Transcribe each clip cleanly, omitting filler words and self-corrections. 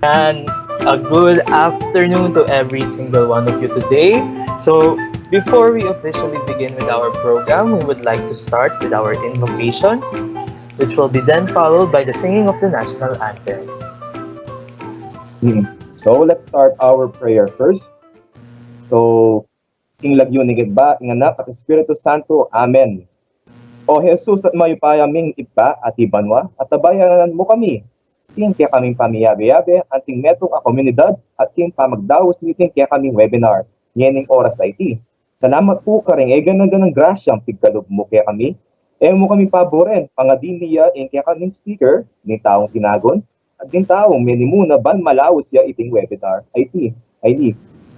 And a good afternoon to every single one of you today. So, before we officially begin with our program, we would like to start with our invocation, which will be then followed by the singing of the national anthem. So, let's start our prayer first. So, King lagyo ni Gidba, ng Anak at Espiritu Santo. Amen. O Jesus at mayupayaming iba at ibanwa, at tabayanan mo kami. Ting kaya kaming pamiyabe-yabe, anting metong a komunidad, at ting pamagdawas niting kaya kaming webinar. Nyening oras IT. Salamat po karing ganang grasyang pigkalob mo kaya kami. Mo kami paboren, pangadin niya kaya kaming speaker, ni taong tinagon, at din taong minimuna ban malawos ya iting webinar. IT.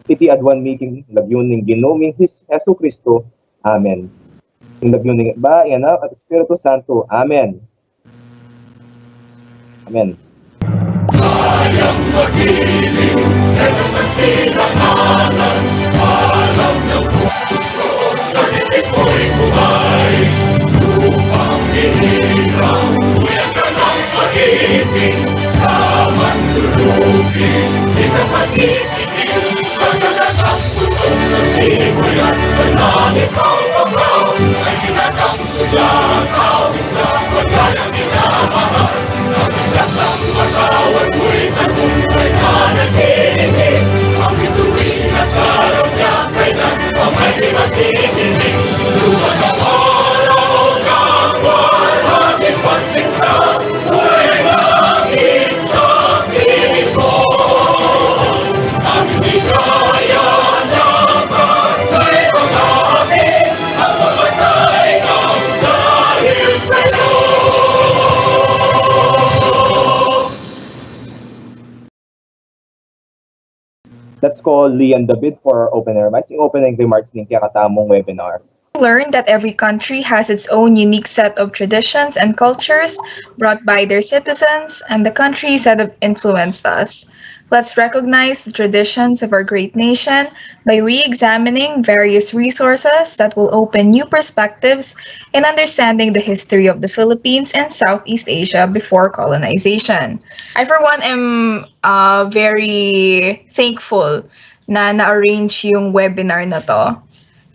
Iti adwan meeting lagyon ng ginoming Hesu Kristo. Amen. Yung lagyon ng ba, Anak at Espiritu Santo. Amen. Amen. Sayang magiling, tegas na sinangalan, alam ng gusto, sa litig ko'y buhay. Upang hinirang, kuyan ka ng magiting, sa manlulubin, di ka masisikin, sa galatang putok sa simoy at sa langit ang panglaw, ay ginatang tulakaw, sa pagkalang minamahal. Ang isang ng matawad mo'y tagumpay na naghihinig. Ang bituin at araw niya kailan pa may di matiginig. Luwan ang araw ng walang pagsinta, mo'y langit sa piling ko. Ang hindi kaya naman ay pag-amin, ang mamatay ng dahil sa'yo. Let's call Lian David for opening remarks ng kakatamong webinar. Learn that every country has its own unique set of traditions and cultures brought by their citizens and the countries that have influenced us. Let's recognize the traditions of our great nation by re-examining various resources that will open new perspectives in understanding the history of the Philippines and Southeast Asia before colonization. I, for one, am very thankful na na-arrange yung webinar na to.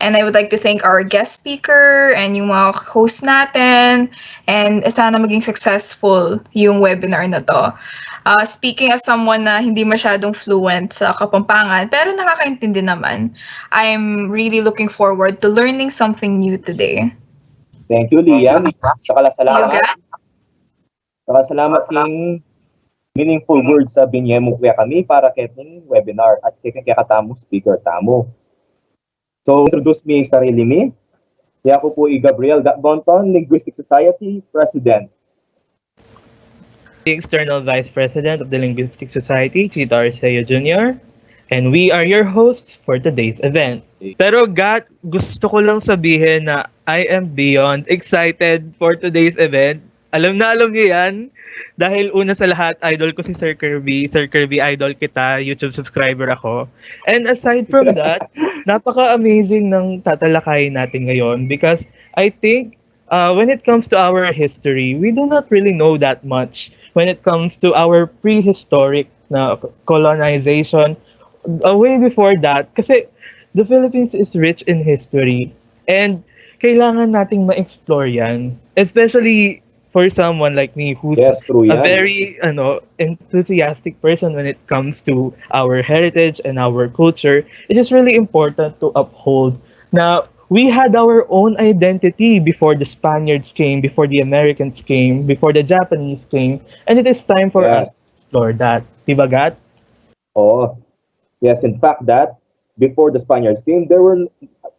And I would like to thank our guest speaker and yung mga host natin. And sana maging successful yung webinar na to. Speaking as someone na hindi masyadong fluent sa Kapampangan, pero nakakaintindi naman, I'm really looking forward to learning something new today. Thank you, Lian. Salamat. Yoga? Salamat king meaningful words sa binye mo kaya kami para keting webinar at kaya katamo speaker tamo. So, introduce me sarili mi. Ako po Gabriel Bonton, Linguistic Society President. The External Vice President of the Linguistic Society, Chito Arceo Jr. And we are your hosts for today's event. Pero Gat, gusto ko lang sabihin na I am beyond excited for today's event. Alam niyo yan. Dahil una sa lahat, idol ko si Sir Kirby. Sir Kirby, idol kita. YouTube subscriber ako. And aside from that, napaka-amazing ng tatalakayin natin ngayon because I think when it comes to our history, we do not really know that much when it comes to our prehistoric na colonization. Way before that, kasi the Philippines is rich in history and kailangan nating ma-explore yan. Especially for someone like me who's a very enthusiastic person when it comes to our heritage and our culture. It is really important to uphold. Now, we had our own identity before the Spaniards came, before the Americans came, before the Japanese came, and it is time for us to explore that. Diba, Gat? Oh, yes. In fact, that before the Spaniards came, there were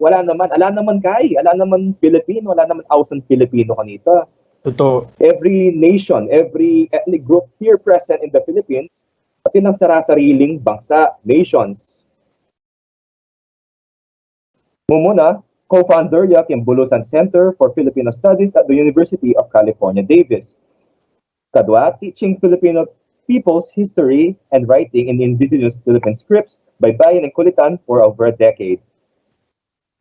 ala naman Filipino, wala naman awesome Filipino kanita. Totoo. Every nation, every ethnic group here present in the Philippines, pati ng sarasariling bangsa, nations. Mumuna, co-founder yak yung Bulosan Center for Filipino Studies at the University of California, Davis. Kadwa, teaching Filipino people's history and writing in indigenous Philippine scripts by Bayan and Kulitan for over a decade.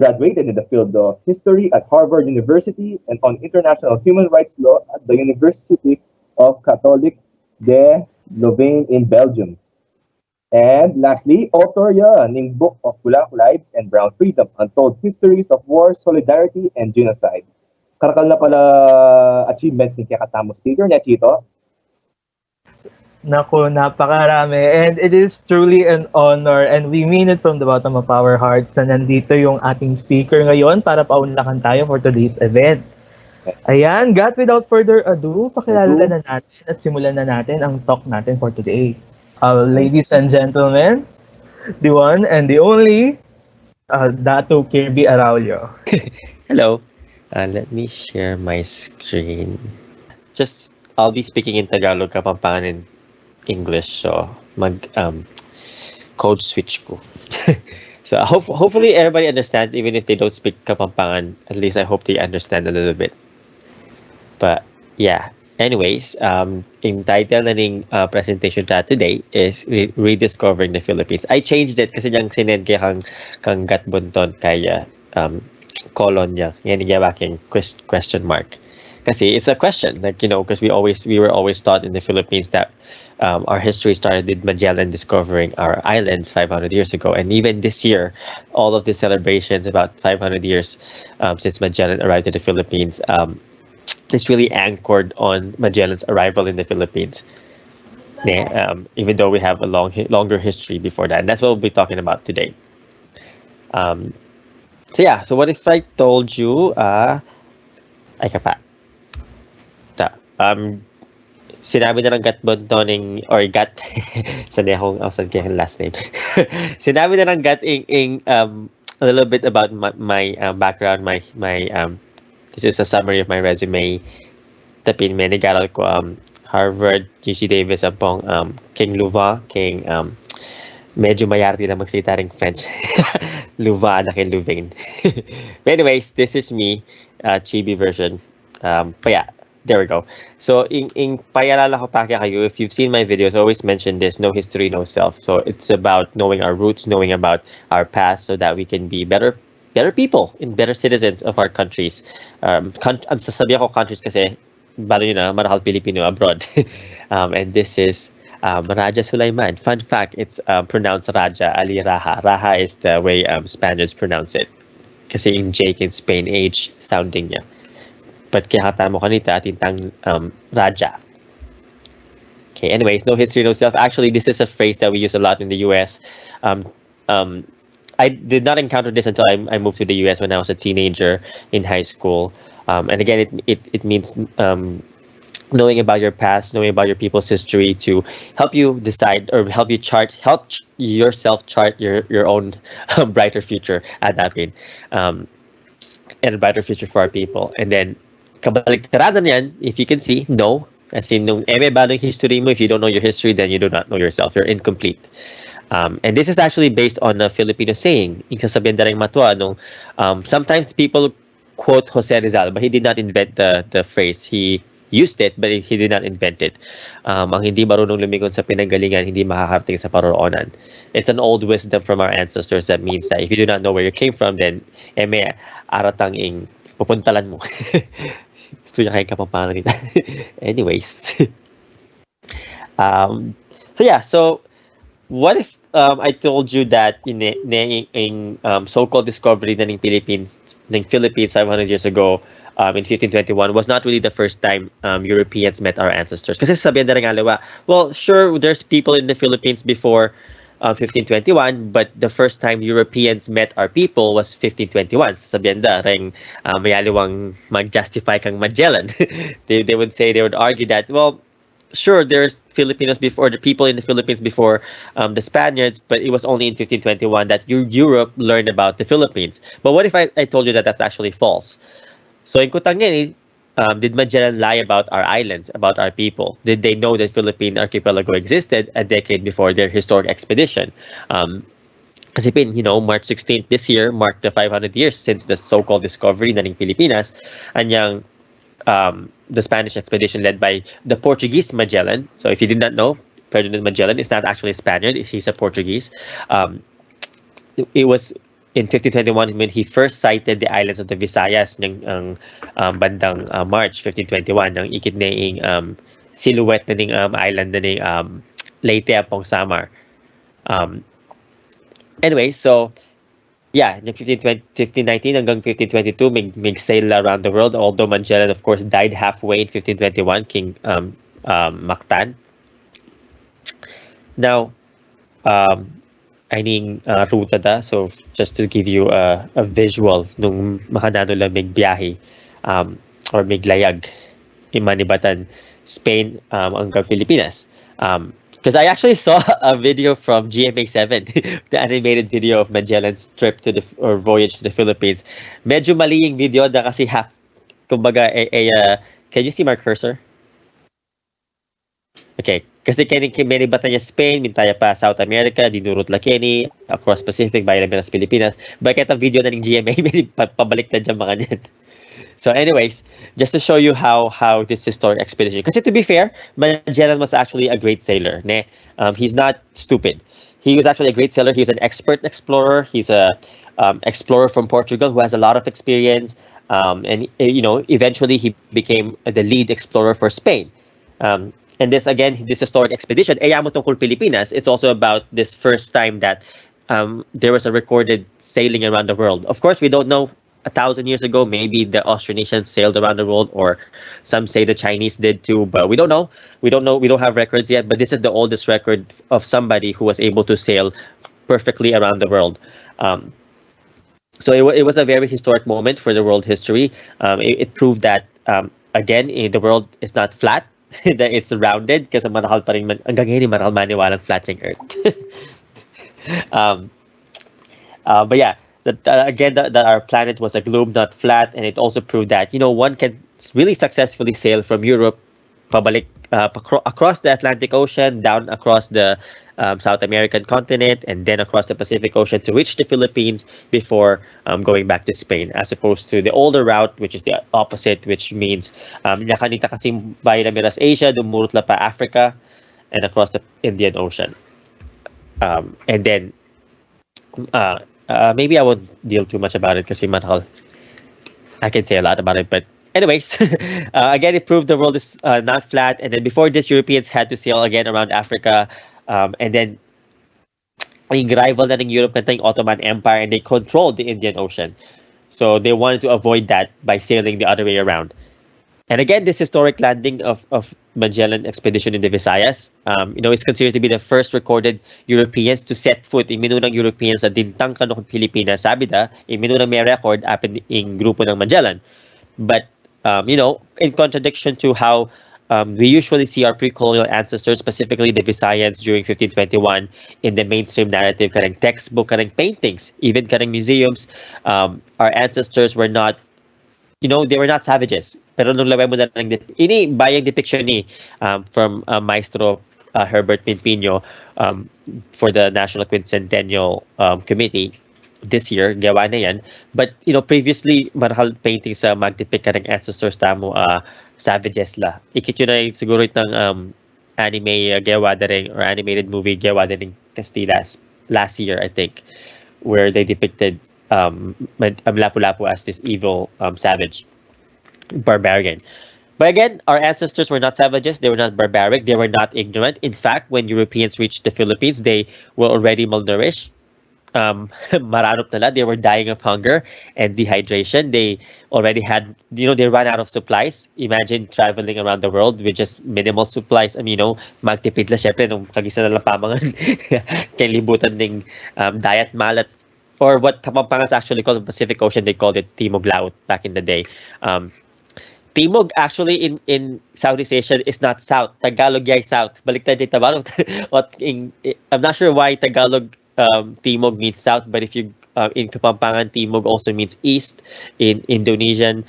Graduated in the field of history at Harvard University and on international human rights law at the University of Catholique de Louvain in Belgium. And lastly, author yan ng Book of Black Lives and Brown Freedom, Untold Histories of War, Solidarity, and Genocide. Karakal na pala achievements ni kakatamo speaker niya, Chito. Naku, napakarami. And it is truly an honor and we mean it from the bottom of our hearts na nandito yung ating speaker ngayon para paunlakan tayo for today's event. Ayan, God, without further ado, pakilala na natin at simulan na natin ang talk natin for today. Ladies and gentlemen, the one and the only Dátû Kirby Aráullo. Hello. Let me share my screen. I'll be speaking in Tagalog, Kapampangan in English, so code switch ko. So hopefully everybody understands, even if they don't speak Kapampangan. At least I hope they understand a little bit. But yeah, anyways, in title na ning presentation ta today is rediscovering the Philippines. I changed it kasi yung sinend kay kang gatbunton kaya colon niya. Yan niya baking question mark. Kasi it's a question, like, you know, because we were always taught in the Philippines that our history started with Magellan discovering our islands 500 years ago, and even this year, all of the celebrations about 500 years since Magellan arrived in the Philippines, it's really anchored on Magellan's arrival in the Philippines. Yeah, even though we have a longer history before that, and that's what we'll be talking about today. So what if I told you, ay kapa. Sinabi na ng gatbuntoning or gat sanay akong kaya last name. Sinabi na ng gat a little bit about my background, my this is a summary of my resume. Tapin may nag-aral ko Harvard, UC Davis apong King Louvain, King medyo mayarti na magsalita ring French. Louvain na kay Louvain. But anyways, this is me, chibi version. But yeah, there we go. So in payalala ko pa kayo, if you've seen my videos, I always mention this: no history, no self. So it's about knowing our roots, knowing about our past, so that we can be better people and better citizens of our countries. Sasabihan ko countries kasi balo yun na marahal Filipino abroad. And this is Raja Sulaiman. Fun fact, it's pronounced Raja Ali Raha. Raha is the way Spaniards pronounce it. Kasi in Jake in Spain, age sounding niya. But kaya mo kanita tintang Raja. Okay, anyways, no history, no self. Actually, this is a phrase that we use a lot in the US. I did not encounter this until I moved to the US when I was a teenager in high school. And again, it means knowing about your past, knowing about your people's history to help you decide or help yourself chart your own brighter future at that point. And a brighter future for our people. And then, kabaliktaran yan, if you can see, no. As in, nung balong history mo, if you don't know your history, then you do not know yourself. You're incomplete. And this is actually based on a Filipino saying. Sasabihin daring matwa, sometimes people quote Jose Rizal, but he did not invent the phrase. He used it, but he did not invent it. Ang hindi marunong lumingon sa pinanggalingan, hindi makakarating sa paroroonan. It's an old wisdom from our ancestors that means that if you do not know where you came from, then may aratang ing pupuntalan mo. Gusto niya kayo Kapampangan nila. Anyways. So what if I told you that in so-called discovery ng Philippines 500 years ago, in 1521 was not really the first time Europeans met our ancestors. Kasi sabihan na rin alawa, well, sure, there's people in the Philippines before 1521, but the first time Europeans met our people was 1521. Sabihan da rin mayaliwang mag-justify kang Magellan. they would argue that, well, sure, there's Filipinos before, the people in the Philippines before the Spaniards, but it was only in 1521 that Europe learned about the Philippines. But what if I told you that that's actually false? So in Kutangini, did Magellan lie about our islands, about our people? Did they know that Philippine archipelago existed a decade before their historic expedition? Kasi March 16th this year marked the 500 years since the so-called discovery ng Pilipinas, and the Spanish expedition led by the Portuguese Magellan. So if you did not know, President Magellan is not actually a Spaniard, he's a Portuguese. It was in 1521 when he first sighted the islands of the Visayas ng bandang March 1521 ng ikidneing silhouette na ning island na ning Leyte apong Samar. Um, anyway, so yeah, in 1519 hanggang 1522, may sail around the world. Although Magellan, of course, died halfway in 1521, King Mactan. Now, um, aning ruta da. So just to give you a visual nung makanano lang mig biyahe or miglayag imanibatan Spain hanggang Pilipinas. Because I actually saw a video from GMA7, the animated video of Magellan's trip to the or voyage to the Philippines. Medyo mali yung video da kasi half kumbaga can you see my cursor? Okay, kasi kini many bata niya Spain, mintaya pa South America, dinurot la kini, across Pacific, bayan na Pilipinas. Bakit ang video na ng GMA, may pabalik na dyan mga niyan. So anyways, just to show you how this historic expedition, kasi to be fair, Magellan was actually a great sailor. Ne? He's not stupid. He was actually a great sailor. He's an expert explorer. He's a explorer from Portugal who has a lot of experience. And eventually he became the lead explorer for Spain. And this historic expedition, mo tungkol Pilipinas, it's also about this first time that there was a recorded sailing around the world. Of course, we don't know 1,000 years ago, maybe the Austronesians sailed around the world, or some say the Chinese did too, but we don't know. We don't have records yet, but this is the oldest record of somebody who was able to sail perfectly around the world. So it was a very historic moment for the world history. It proved that, again, the world is not flat, that it's rounded, kasi manahal pa rin hanggang ngayon manahal maniwalang flat yung Earth. But yeah, that our planet was a globe, not flat, and it also proved that one can really successfully sail from Europe, pabalik across the Atlantic Ocean, down across the South American continent, and then across the Pacific Ocean to reach the Philippines before going back to Spain, as opposed to the older route, which is the opposite, which means nakanita kasi bayan na miras Asia, dumurot la pa Africa, and across the Indian Ocean. And then maybe I won't deal too much about it kasi manahal. I can say a lot about it, but anyways, again, it proved the world is not flat. And then before this, Europeans had to sail again around Africa, and then yung rival na ng Europe na yung Ottoman Empire, and they controlled the Indian Ocean. So they wanted to avoid that by sailing the other way around. And again, this historic landing of Magellan expedition in the Visayas, is considered to be the first recorded Europeans to set foot in minunang Europeans sa dintang kanong Pilipinas. Sabi da, in minunang may record apin in grupo ng Magellan. But, in contradiction to how we usually see our pre-colonial ancestors, specifically the Visayans during 1521, in the mainstream narrative, karang textbook, karang paintings, even karang museums, our ancestors were not, they were not savages. Pero nung laway mo na lang, ini bayang depiction ni from Maestro Herbert Pinpino for the National Quincentennial Committee this year, gawa na yan. But, previously, marahal paintings sa mag-depict ka ng ancestors tamo savages la. Ikit yun na siguro ng anime gawa na rin, or animated movie gawa na rin Castilas last year, I think, where they depicted Lapu-Lapu as this evil savage barbarian. But again, our ancestors were not savages, they were not barbaric, they were not ignorant. In fact, when Europeans reached the Philippines, they were already malnourished. Maranop nila, they were dying of hunger and dehydration. They already had, they ran out of supplies. Imagine traveling around the world with just minimal supplies. Magtipid la syempre nung kagisa na lang pamangan kay libutan ng diet malat, or what Kapampangas actually called the Pacific Ocean, they called it Timog Laut back in the day. Timog actually in Southeast Asia is not south. Tagalog yay south. Baliktad jay Tagalog. I'm not sure why Tagalog Timog means south, but if you in Kapampangan, Timog also means east. In Indonesian,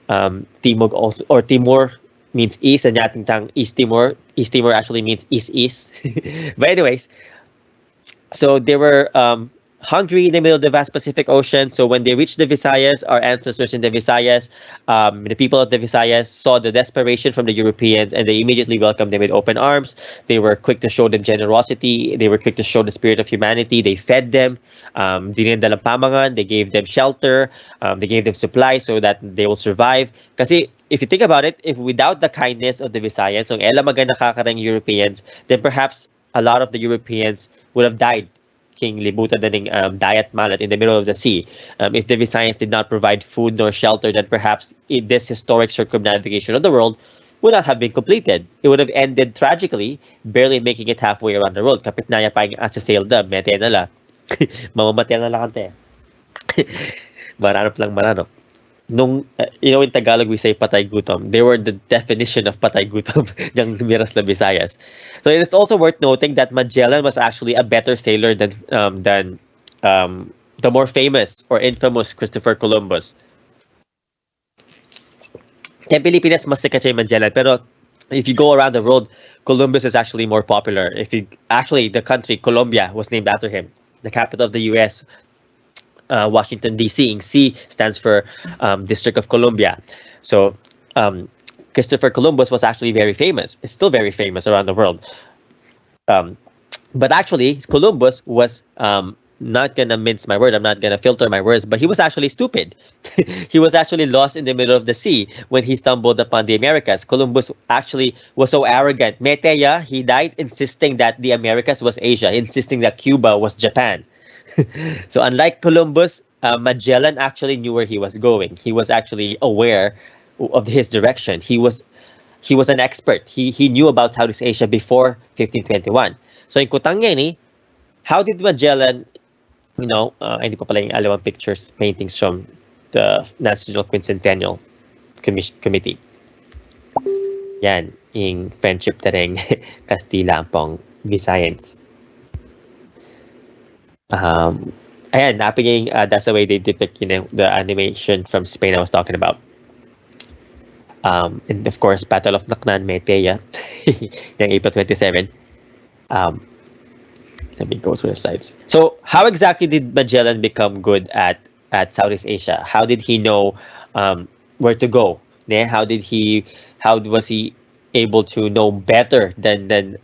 Timog also, or Timor means east, and yating tang East Timor actually means east. But anyways, so they were hungry in the middle of the vast Pacific Ocean. So when they reached the Visayas, our ancestors in the Visayas, the people of the Visayas saw the desperation from the Europeans, and they immediately welcomed them with open arms. They were quick to show them generosity. They were quick to show the spirit of humanity. They fed them. Dinindala pamangan. They gave them shelter. They gave them supplies so that they will survive. Kasi if you think about it, if without the kindness of the Visayans, kung ela maganda kakarang Europeans, then perhaps a lot of the Europeans would have died. King libutan na ning diet malat in the middle of the sea. If the Visayans did not provide food nor shelter, then perhaps this historic circumnavigation of the world would not have been completed. It would have ended tragically, barely making it halfway around the world. Kapit na pa yung sail da, mete na la. Mamamatay na lang kante. Maranop lang marano. Nung, in Tagalog we say patay gutom. They were the definition of patay gutom ng Miras na Visayas. So it's also worth noting that Magellan was actually a better sailor than the more famous or infamous Christopher Columbus. Kaya Pilipinas mas sikat siya yung Magellan, pero if you go around the world, Columbus is actually more popular. The country Colombia was named after him. The capital of the U.S. Washington D.C. C stands for District of Columbia. So Christopher Columbus was actually very famous. It's still very famous around the world. But actually, Columbus was not gonna mince my word. I'm not gonna filter my words. But he was actually stupid. He was actually lost in the middle of the sea when he stumbled upon the Americas. Columbus actually was so arrogant. Meteya, he died insisting that the Americas was Asia, insisting that Cuba was Japan. So unlike Columbus, Magellan actually knew where he was going. He was actually aware of his direction. He was an expert. He knew about Southeast Asia before 1521. So in Kutangeni, how did Magellan, hindi pa pala yung alawang pictures, paintings from the National Quincentennial Committee. Yan, yung friendship tareng Castilla pong Visayans. Ayan, that's the way they depict, the animation from Spain I was talking about. And of course, Battle of Mactan, Meteya, yung April 27. Let me go through the slides. So, how exactly did Magellan become good at Southeast Asia? How did he know where to go? How was he able to know better than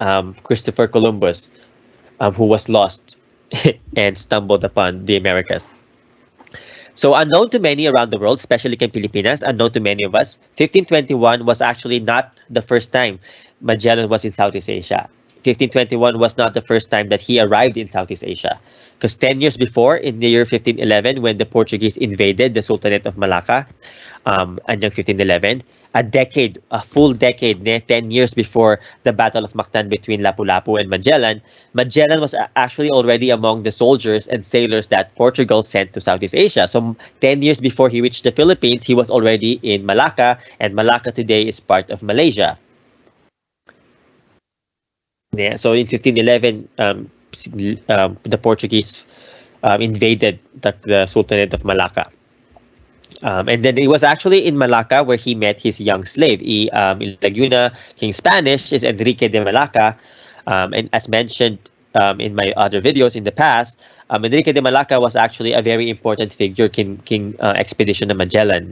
Christopher Columbus, who was lost and stumbled upon the Americas? So unknown to many around the world, especially in Pilipinas, unknown to many of us, 1521 was actually not the first time Magellan was in Southeast Asia. 1521 was not the first time that he arrived in Southeast Asia. Because 10 years before, in the year 1511, when the Portuguese invaded the Sultanate of Malacca, hanggang 1511, a full decade, 10 years before the Battle of Mactan between Lapu-Lapu and Magellan, Magellan was actually already among the soldiers and sailors that Portugal sent to Southeast Asia. So 10 years before he reached the Philippines, he was already in Malacca, and Malacca today is part of Malaysia. Yeah, so in 1511, the Portuguese invaded the Sultanate of Malacca. And then it was actually in Malacca where he met his young slave. In Laguna, King Spanish is Enrique de Malacca. And as mentioned in my other videos in the past, Enrique de Malacca was actually a very important figure King expedition of Magellan.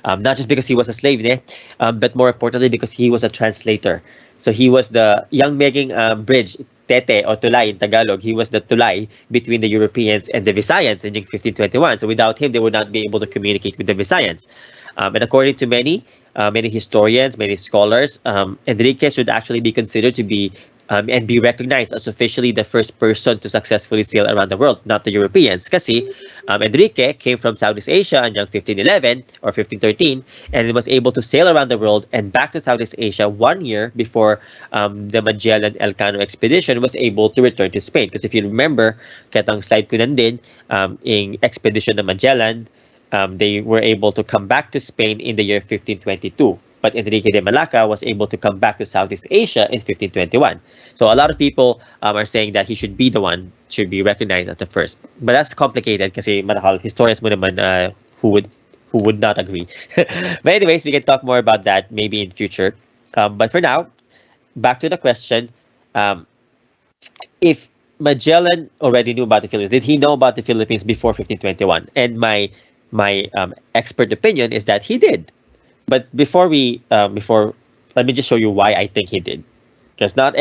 Not just because he was a slave, but more importantly because he was a translator. So he was the young making bridge, tete or tulay in Tagalog. He was the tulay between the Europeans and the Visayans in 1521. So without him, they would not be able to communicate with the Visayans. And according to many historians, many scholars, Enrique should actually be considered to be and be recognized as officially the first person to successfully sail around the world, not the Europeans. Kasi Enrique came from Southeast Asia in 1511 or 1513 and was able to sail around the world and back to Southeast Asia 1 year before the Magellan Elcano expedition was able to return to Spain. Because if you remember, katang slide ko nandin, in expedition of Magellan, they were able to come back to Spain in the year 1522. But Enrique de Malacca was able to come back to Southeast Asia in 1521. So a lot of people are saying that he should be the one, should be recognized as the first. But that's complicated kasi marahal historians mo naman who would not agree. But anyways, we can talk more about that maybe in future. But for now, back to the question. If Magellan already knew about the Philippines, did he know about the Philippines before 1521? And my expert opinion is that he did. But before let me just show you why I think he did, because not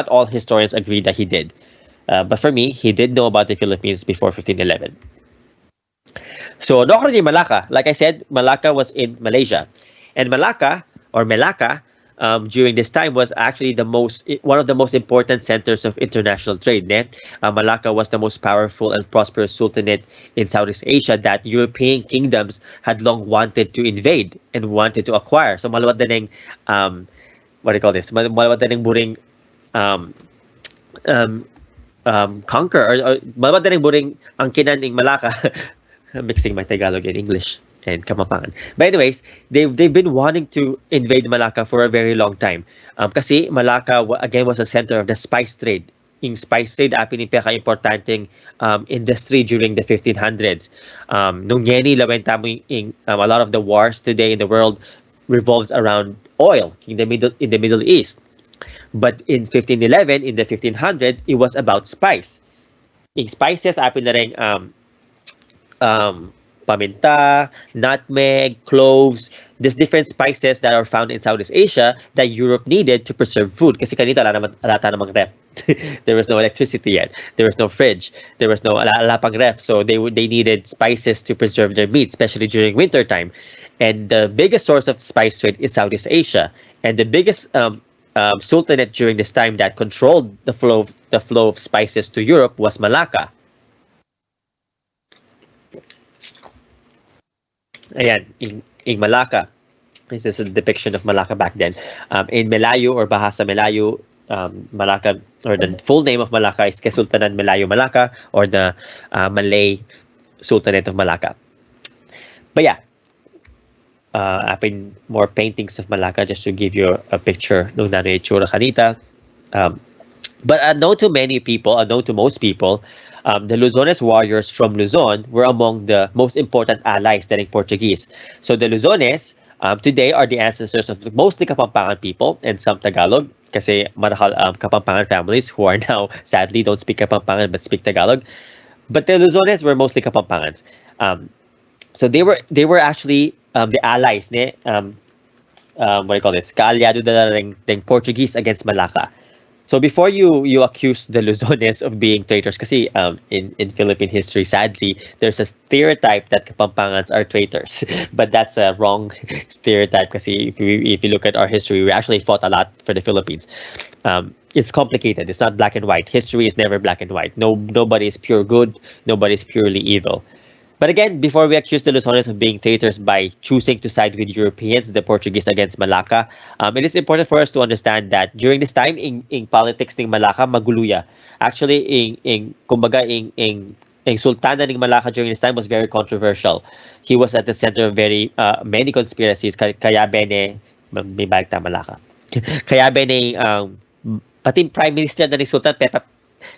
all historians agree that he did. But for me, he did know about the Philippines before 1511. So Malacca, like I said, Malacca was in Malaysia, and Malacca or Melaka during this time was actually one of the most important centers of international trade. Malacca was the most powerful and prosperous sultanate in Southeast Asia that European kingdoms had long wanted to invade and wanted to acquire. So malawat din what do you call this? Malawat din buring um, um, conquer or malawat din buring angkinan ng Malacca. Mixing my Tagalog and English and Kapampangan. But anyways, they've been wanting to invade Malacca for a very long time. Kasi Malacca again was a center of the spice trade. Yung spice trade apin yung pinaka-importanting industry during the 1500s. Nung yeni lawenta mo a lot of the wars today in the world revolves around oil in the Middle East. But in 1511, in the 1500s, it was about spice. Yung spices apin na rin paminta, nutmeg, cloves, these different spices that are found in Southeast Asia that Europe needed to preserve food. Kasi kanita alata namang ref. There was no electricity yet. There was no fridge. There was no pang ref. So they needed spices to preserve their meat, especially during winter time. And the biggest source of spice trade is Southeast Asia. And the biggest sultanate during this time that controlled the flow of spices to Europe was Malacca. Ayan, in Malacca. This is a depiction of Malacca back then. In Melayu or Bahasa Melayu, Malacca, or the full name of Malacca is Kesultanan Melayu Malacca, or the Malay Sultanate of Malacca. But yeah, apin more paintings of Malacca just to give you a picture nung nanoy itsura kanita. But unknown to many people, unknown to most people, the Luzones warriors from Luzon were among the most important allies than Portuguese. So the Luzones today are the ancestors of mostly Kapampangan people and some Tagalog, kasi marahal Kapampangan families who are now sadly don't speak Kapampangan but speak Tagalog. But the Luzones were mostly Kapampangans. So they were actually the allies, what do you call this? Kaalyado na ng Portuguese against Malacca. So before you accuse the Luzones of being traitors, kasi in Philippine history, sadly, there's a stereotype that Kapampangans are traitors. But that's a wrong stereotype, kasi if you look at our history, we actually fought a lot for the Philippines. It's complicated. It's not black and white. History is never black and white. Nobody is pure good. Nobody is purely evil. But again, before we accuse the Luzones of being traitors by choosing to side with Europeans, the Portuguese against Malacca, it is important for us to understand that during this time in politics ng Malacca, maguluya. Actually, in Sultana ng Malacca during this time was very controversial. He was at the center of very many conspiracies. Kaya bene, may balikta Malacca. Kaya bene, pati Prime Minister na ni Sultan Pepa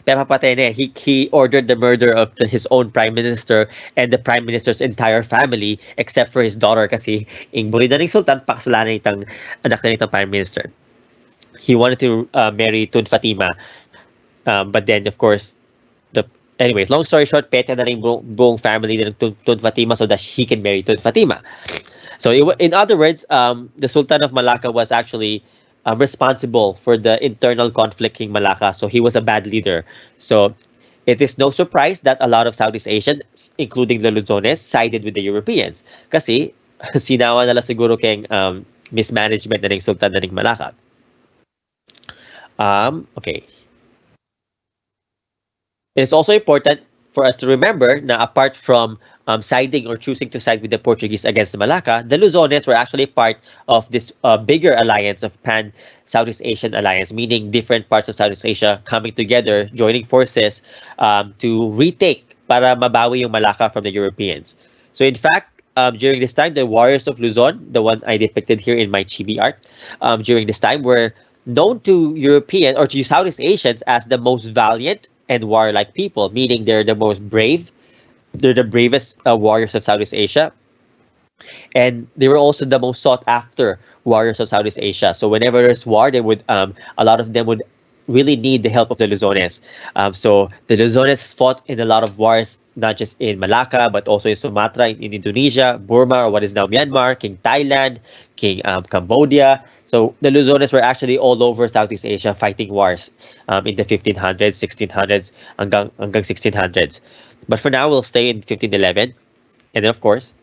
Patene, he ordered the murder of his own prime minister and the prime minister's entire family except for his daughter, kasi ing burida ng sultan pakasalanan itang anak na itong prime minister. He wanted to marry Tun Fatima, but then of course anyways, long story short, pete na rin buong family ng Tun Fatima so that he can marry Tun Fatima. So in other words, the Sultan of Malacca was actually responsible for the internal conflict in Malacca. So he was a bad leader. So it is no surprise that a lot of Southeast Asians, including the Luzones, sided with the Europeans. Kasi sinawa nila siguro keng mismanagement na ng Sultan na ng Malacca. Okay. It's also important for us to remember na apart from siding or choosing to side with the Portuguese against Malacca, the Luzones were actually part of this bigger alliance of Pan-Southeast Asian alliance, meaning different parts of Southeast Asia coming together, joining forces to retake para mabawi yung Malacca from the Europeans. So in fact, during this time, the warriors of Luzon, the one I depicted here in my chibi art, during this time were known to European or to Southeast Asians as the most valiant and warlike people, meaning they're the most brave. They're the bravest warriors of Southeast Asia. And they were also the most sought after warriors of Southeast Asia. So whenever there's war, they would a lot of them would really need the help of the Luzones. So the Luzones fought in a lot of wars, not just in Malacca, but also in Sumatra, in Indonesia, Burma, or what is now Myanmar, King Thailand, King Cambodia. So the Luzones were actually all over Southeast Asia fighting wars in the 1500s, 1600s, hanggang 1600s. But for now, we'll stay in 1511. And then, of course,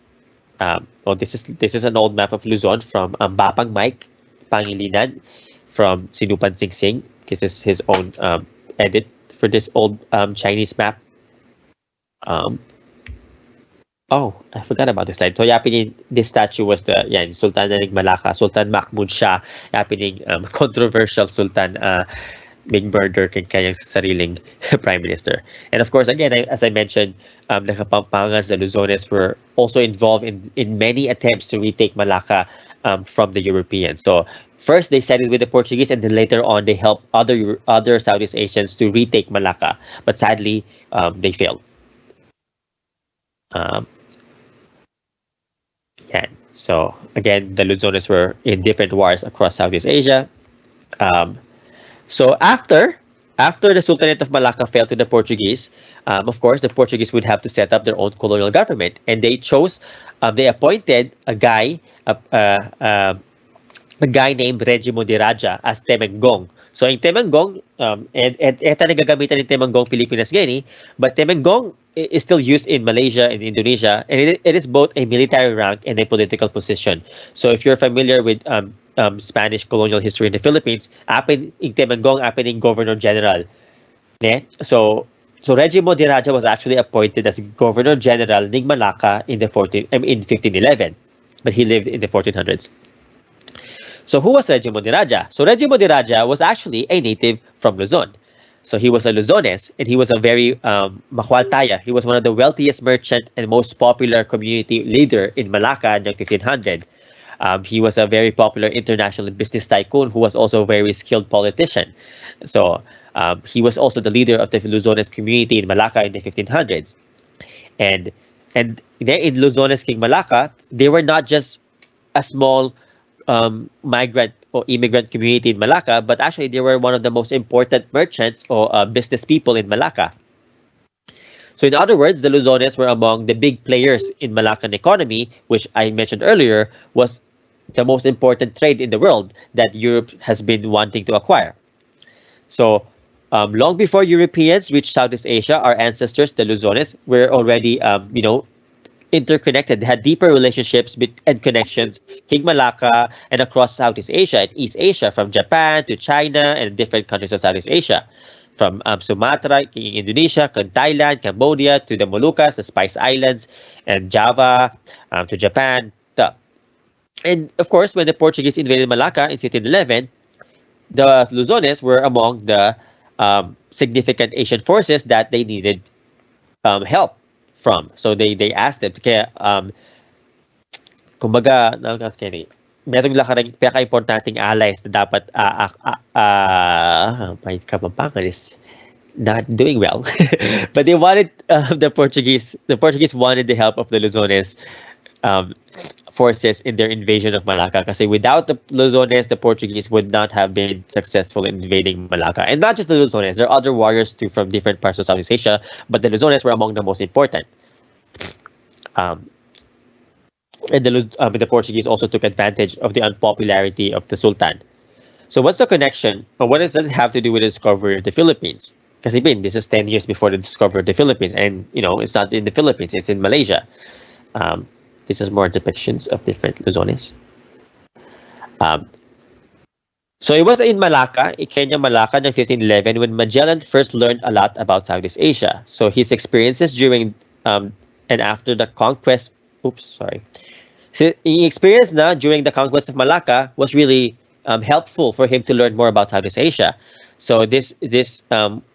this is an old map of Luzon from Bapang Mike. Pangilinan from Sinupan Sing Sing. This is his own edit for this old Chinese map. Oh, I forgot about this slide. So, yapin this statue was the Sultan ng Malacca, Sultan Mahmud Shah, yapin controversial Sultan being murdered kay kanyang sariling prime minister. And of course, again, as I mentioned, the Kapampangas, the Luzones were also involved in many attempts to retake Malacca from the Europeans. So first they sided with the Portuguese, and then later on they helped other Southeast Asians to retake Malacca. But sadly, they failed. So again, the Luzones were in different wars across Southeast Asia. So after the Sultanate of Malacca fell to the Portuguese, of course, the Portuguese would have to set up their own colonial government, and they appointed a guy named Regimo Diraja as Temenggung. So in Temenggung, ito nagagamitan ng Temenggung Pilipinas Guinea, but Temenggung is still used in Malaysia and Indonesia, and it is both a military rank and a political position. So if you're familiar with Spanish colonial history in the Philippines, in Temenggung, in Governor General. So Regimo Diraja was actually appointed as Governor General ng Malacca in 1511, but he lived in the 1400s. So who was Regimo Diraja? So Regimo Diraja was actually a native from Luzon. So he was a Luzones, and he was a very makwaltaya. He was one of the wealthiest merchant and most popular community leader in Malacca in the 1500. He was a very popular international business tycoon who was also a very skilled politician. So he was also the leader of the Luzones community in Malacca in the 1500s. And in Luzones King Malacca, they were not just a small migrant or immigrant community in Malacca, but actually they were one of the most important merchants or business people in Malacca. So in other words, the Luzones were among the big players in Malaccan economy, which I mentioned earlier was the most important trade in the world that Europe has been wanting to acquire. So long before Europeans reached Southeast Asia, our ancestors, the Luzones, were already interconnected. They had deeper relationships and connections King Malacca and across Southeast Asia and East Asia, from Japan to China and different countries of Southeast Asia, from Sumatra, Indonesia, Thailand, Cambodia, to the Moluccas, the Spice Islands, and Java, to Japan. And of course, when the Portuguese invaded Malacca in 1511, the Luzones were among the significant Asian forces that they needed help from. So they asked them, kaya kumbaga, meron lang pinaka-importanting allies na dapat my Kapampangan is not doing well. But they wanted the Portuguese wanted the help of the Luzones forces in their invasion of Malacca, kasi without the Luzones, the Portuguese would not have been successful in invading Malacca. And not just the Luzones, there are other warriors too from different parts of Southeast Asia, but the Luzones were among the most important. And the Portuguese also took advantage of the unpopularity of the Sultan. So what's the connection, or what does it have to do with the discovery of the Philippines? Kasi this is 10 years before the discovery of the Philippines, and it's not in the Philippines, it's in Malaysia. This is more depictions of different Luzones. So it was in Malacca, Kenya, Malacca, in 1511, when Magellan first learned a lot about Southeast Asia. So his experiences during and after the conquest, So the experience during the conquest of Malacca was really helpful for him to learn more about Southeast Asia. So this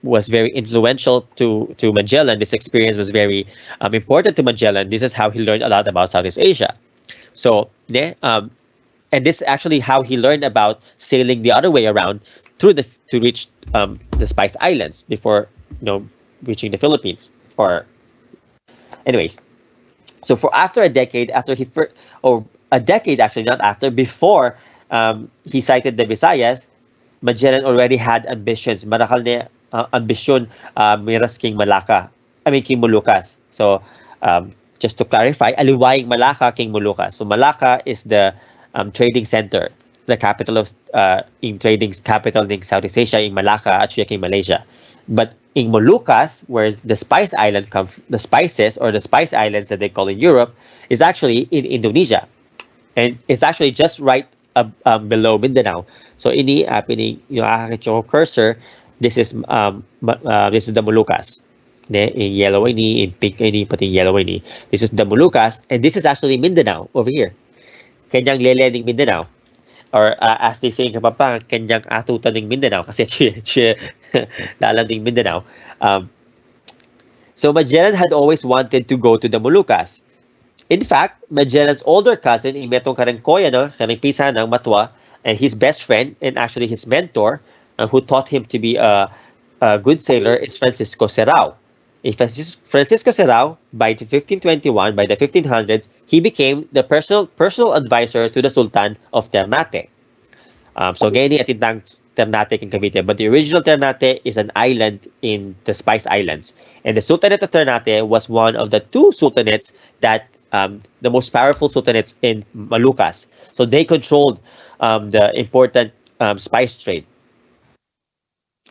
was very influential to Magellan. This experience was very important to Magellan. This is how he learned a lot about Southeast Asia. So and this is actually how he learned about sailing the other way around to reach the Spice Islands before reaching the Philippines. So after a decade, before he sighted the Visayas, Magellan already had ambitions. Marakal na ambisyon miras King Moluccas. So just to clarify, aliwaying Malacca, King Moluccas. So Malacca is the trading center, the capital of in trading capital in Southeast Asia, in Malacca at King Malaysia. But in Moluccas, where the Spice Island the spices or the Spice Islands that they call in Europe, is actually in Indonesia, and it's actually just right below Mindanao. So ini yung akakit cursor, this is the Moluccas. In yellow ini, in pink ini, pati yellow ini. This is the Moluccas, and this is actually Mindanao over here. Kanyang lelening Mindanao. Or as they say in Kapampangan, kanyang atutan ng Mindanao kasi lalam ng Mindanao. So Magellan had always wanted to go to the Moluccas. In fact, Magellan's older cousin, Imetong Karangkoya, karang pisa ng Matwa, and his best friend and actually his mentor, who taught him to be a good sailor, is Francisco Serrao. Francisco Serrao, by 1521, by the 1500s, he became the personal advisor to the Sultan of Ternate. So gani atintang Ternate in Cavite, but the original Ternate is an island in the Spice Islands, and the Sultanate of Ternate was one of the two sultanates that the most powerful sultanates in Moluccas. So they controlled the important spice trade.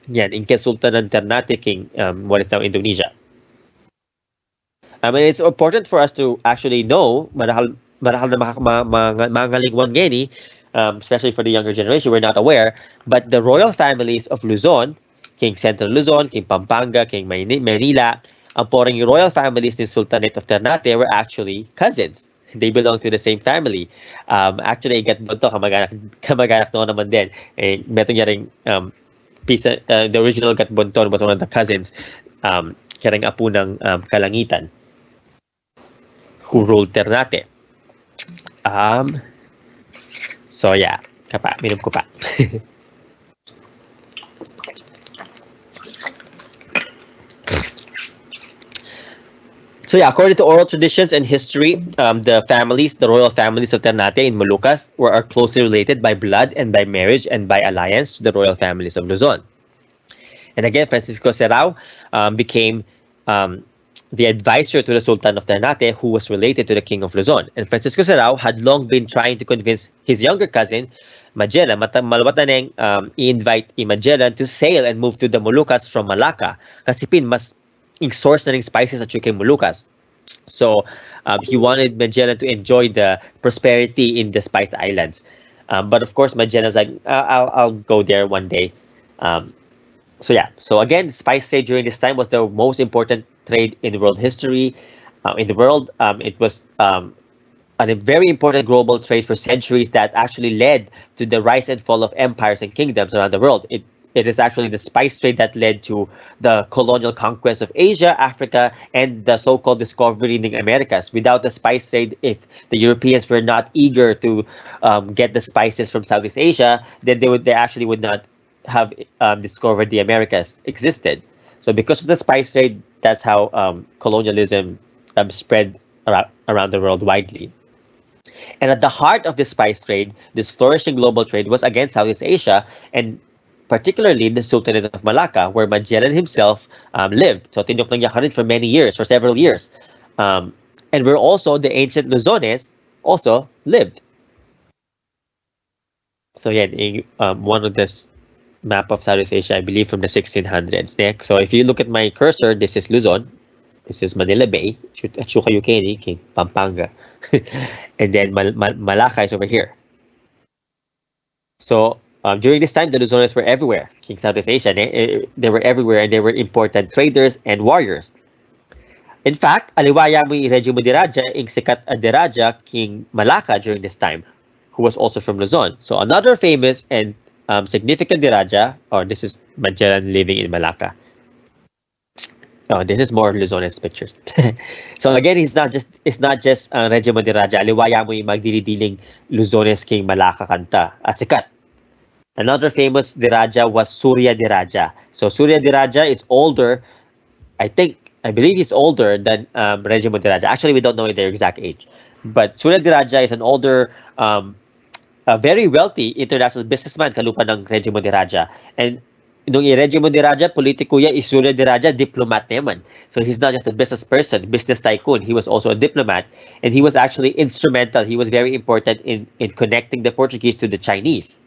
Yan, in Kesultanan Ternate King, what is now Indonesia. I mean, it's important for us to actually know, marahal na mga lingwang geni, especially for the younger generation, we're not aware, but the royal families of Luzon, King Central Luzon, King Pampanga, King Manila, ang porang royal families in Sultanate of Ternate were actually cousins. They belong to the same family. Actually, Gatbonto, kamag-anak noon naman din. Meron niya rin, the original Gatbonton was one of the cousins, karang apo ng Kalangitan, who ruled Ternate. So yeah, minum ko pa. So yeah, according to oral traditions and history, the royal families of Ternate in Moluccas are closely related by blood and by marriage and by alliance to the royal families of Luzon. And again, Francisco Serrao became the advisor to the Sultan of Ternate, who was related to the King of Luzon. And Francisco Serrao had long been trying to convince his younger cousin, Magellan, malawat na neng i-invite Magellan to sail and move to the Moluccas from Malacca. Kasi mas source na ng spices at yung Moluccas. So he wanted Magellan to enjoy the prosperity in the Spice Islands. But of course, Magellan's like, I'll go there one day. So yeah, so again, spice trade during this time was the most important trade in world history. In the world, it was a very important global trade for centuries that actually led to the rise and fall of empires and kingdoms around the world. It is actually the spice trade that led to the colonial conquest of Asia, Africa, and the so-called discovery in the Americas. Without the spice trade, if the Europeans were not eager to get the spices from Southeast Asia, then they actually would not have discovered the Americas existed. So because of the spice trade, that's how colonialism spread around the world widely. And at the heart of this spice trade, this flourishing global trade, was again Southeast Asia, and particularly the Sultanate of Malacca, where Magellan himself lived. So Tinok ng Yakarin for many years, for several years. And where also the ancient Luzones also lived. So yeah, one of this map of Southeast Asia, I believe from the 1600s. Next, so if you look at my cursor, this is Luzon. This is Manila Bay, Chukayukeni, King Pampanga. And then Malacca is over here. So during this time, the Luzones were everywhere. King Southeast Asia, they were everywhere, and they were important traders and warriors. In fact, aliwaya mo yung Regimo Diraja, yung sikat Diraja, King Malacca during this time, who was also from Luzon. So another famous and significant Diraja, or this is Magellan living in Malacca. Oh, this is more Luzones pictures. So again, it's not just Regimo Diraja. Aliwaya mo yung magdilidiling Luzones King Malacca kanta, sikat. Another famous Diraja was Surya Diraja. So Surya Diraja is older, I believe he's older than Regimo Diraja. Actually, we don't know their exact age. But Surya Diraja is an older, a very wealthy international businessman, kalupa ng Regimo Diraja. And nung Regimo Diraja, politiko ya, Surya Diraja, diplomat naman. So he's not just a business person, business tycoon. He was also a diplomat. And he was actually instrumental. He was very important in connecting the Portuguese to the Chinese.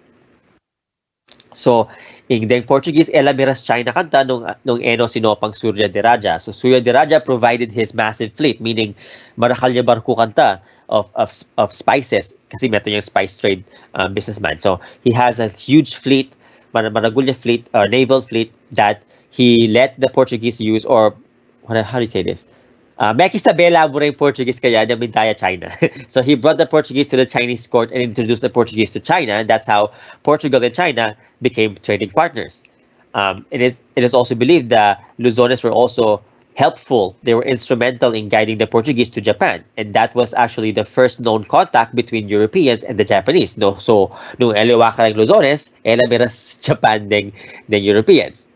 So, in the Portuguese, Elamiras China kanta nung Eno sinopang Surya Diraja. So, Surya Diraja provided his massive fleet, meaning Marakalya Barku kanta of spices. kasi meron yung spice trade businessman. So he has a huge fleet, maragulya fleet, naval fleet that he let the Portuguese use, or how do you say this? May kisabela mo rin Portuguese kaya niya Mintaya, China. So he brought the Portuguese to the Chinese court and introduced the Portuguese to China. And that's how Portugal and China became trading partners. It is also believed that Luzones were also helpful. They were instrumental in guiding the Portuguese to Japan. And that was actually the first known contact between Europeans and the Japanese. No? So, nung eliwaka ng Luzones, miras Japan than Europeans.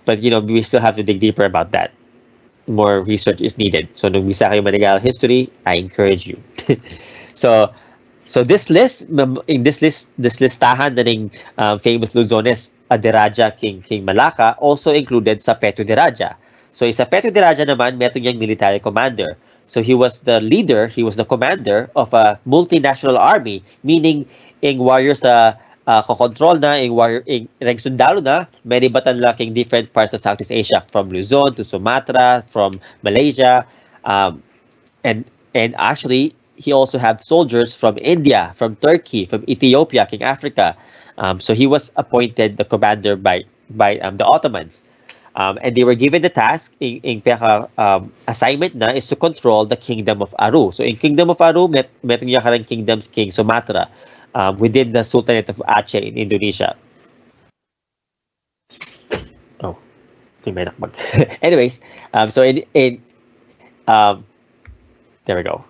But, we still have to dig deeper about that. More research is needed. So, nung bisa kayo manigal history, I encourage you. So this list, this listahan na ng famous Luzones Diraja King Malacca also included Sapetu Diraja. So, Sapetu Diraja naman, meron niyang military commander. So, he was the leader, he was the commander of a multinational army, meaning, yung warrior sa kokontrol na, yung warrior, yung sundalo na, many batan laking different parts of Southeast Asia, from Luzon to Sumatra, from Malaysia, and actually, he also had soldiers from India, from Turkey, from Ethiopia, King Africa. So, he was appointed the commander by the Ottomans. And they were given the task, in assignment na, is to control the Kingdom of Aru. So, in Kingdom of Aru, meron niya karang kingdoms King Sumatra, within the Sultanate of Aceh in Indonesia. Oh, may nakbag. Anyways, so there we go.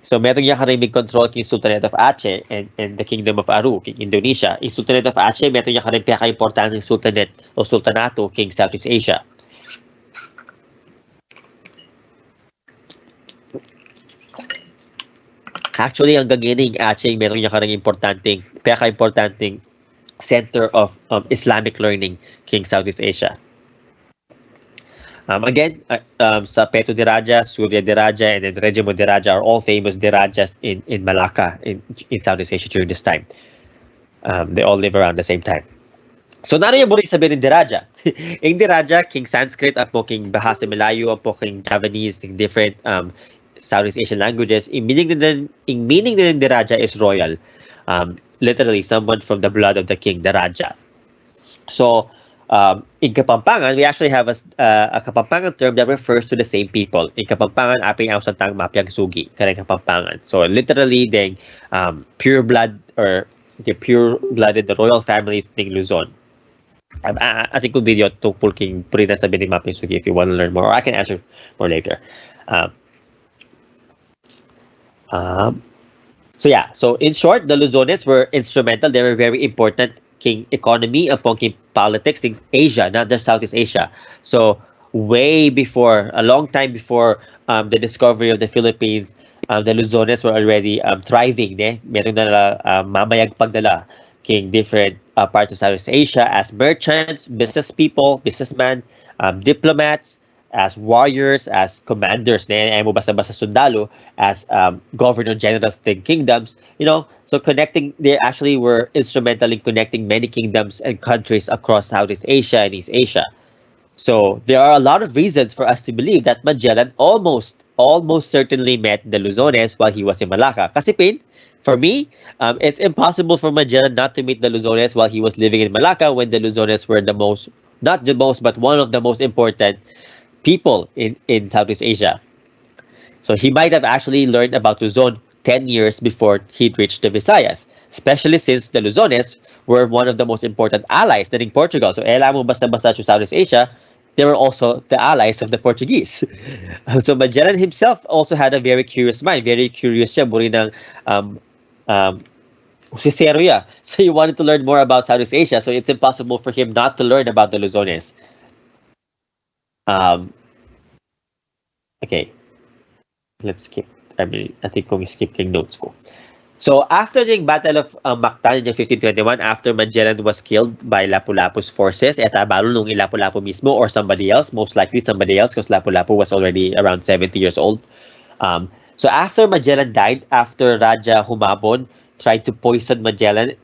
So, meron niya karimig control king Sultanate of Aceh and the Kingdom of Aru, king Indonesia. In Sultanate of Aceh, meron niya karimig pinaka-importante Sultanate o Sultanato, king Southeast Asia. Actually, hanggang ngayon, Aceh, meron niya karimig pinaka-importanting center of Islamic learning, king Southeast Asia. Again, Sapetu Diraja, Surya Diraja, and then Regimo Diraja are all famous Dirajas in Malacca, in Southeast Asia during this time. They all live around the same time. So, naro yung muli sabihin ng Diraja. Yung Diraja, king Sanskrit, apo king Bahasa Melayu, apo king Javanese, king different Southeast Asian languages. In meaning din ng Diraja is royal. Literally, someone from the blood of the king, Diraja. So, in Kapampangan, we actually have a Kapampangan term that refers to the same people. In Kapampangan, aping ang santang mapyang sugi, kareng Kapampangan. So literally, the pure blood, or the pure-blooded, the royal families ng Luzon. I think kung video tungkol king Prina sa bining mapyang sugi if you want to learn more, or I can answer more later. So yeah, so in short, the Luzones were instrumental. They were very important king economy upon king politics in Asia, not just Southeast Asia. So way before, a long time before the discovery of the Philippines, the Luzones were already thriving. Meron na mamayag pagdala king different parts of Southeast Asia as merchants, business people, businessmen, diplomats, as warriors, as commanders, mo basta-basta sundalo, as governor generals of the kingdoms, so they actually were instrumental in connecting many kingdoms and countries across Southeast Asia and East Asia. So there are a lot of reasons for us to believe that Magellan almost certainly met the Luzones while he was in Malacca. Kasi for me, it's impossible for Magellan not to meet the Luzones while he was living in Malacca, when the Luzones were not the most, but one of the most important people in Southeast Asia. So he might have actually learned about Luzon 10 years before he reached the Visayas, especially since the Luzones were one of the most important allies in Portugal. So mo basta-basta to Southeast Asia, they were also the allies of the Portuguese. So Magellan himself also had a very curious mind, very curious siya, buri ng so he wanted to learn more about Southeast Asia, so it's impossible for him not to learn about the Luzones. Okay, let's skip. I think kung skip king notes ko. So after the Battle of Mactan in 1521, after Magellan was killed by Lapu-Lapu's forces, etabalo nung Lapu-Lapu mismo or somebody else, most likely somebody else, because Lapu-Lapu was already around 70 years old. So after Magellan died, after Raja Humabon tried to poison Magellan's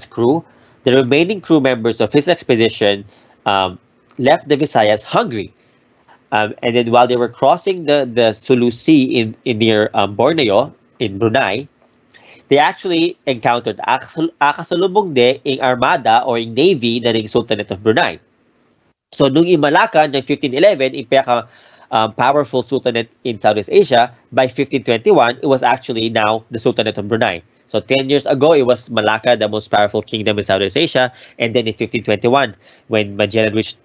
crew, the remaining crew members of his expedition left the Visayas hungry. And then while they were crossing the Sulu Sea in near Borneo, in Brunei, they actually encountered akasalubong de ang armada or ang navy na ng Sultanate of Brunei. So nung in Malacca ng 1511, yung powerful sultanate in Southeast Asia, by 1521, it was actually now the Sultanate of Brunei. So 10 years ago, it was Malacca, the most powerful kingdom in Southeast Asia. And then in 1521, when Magellan reached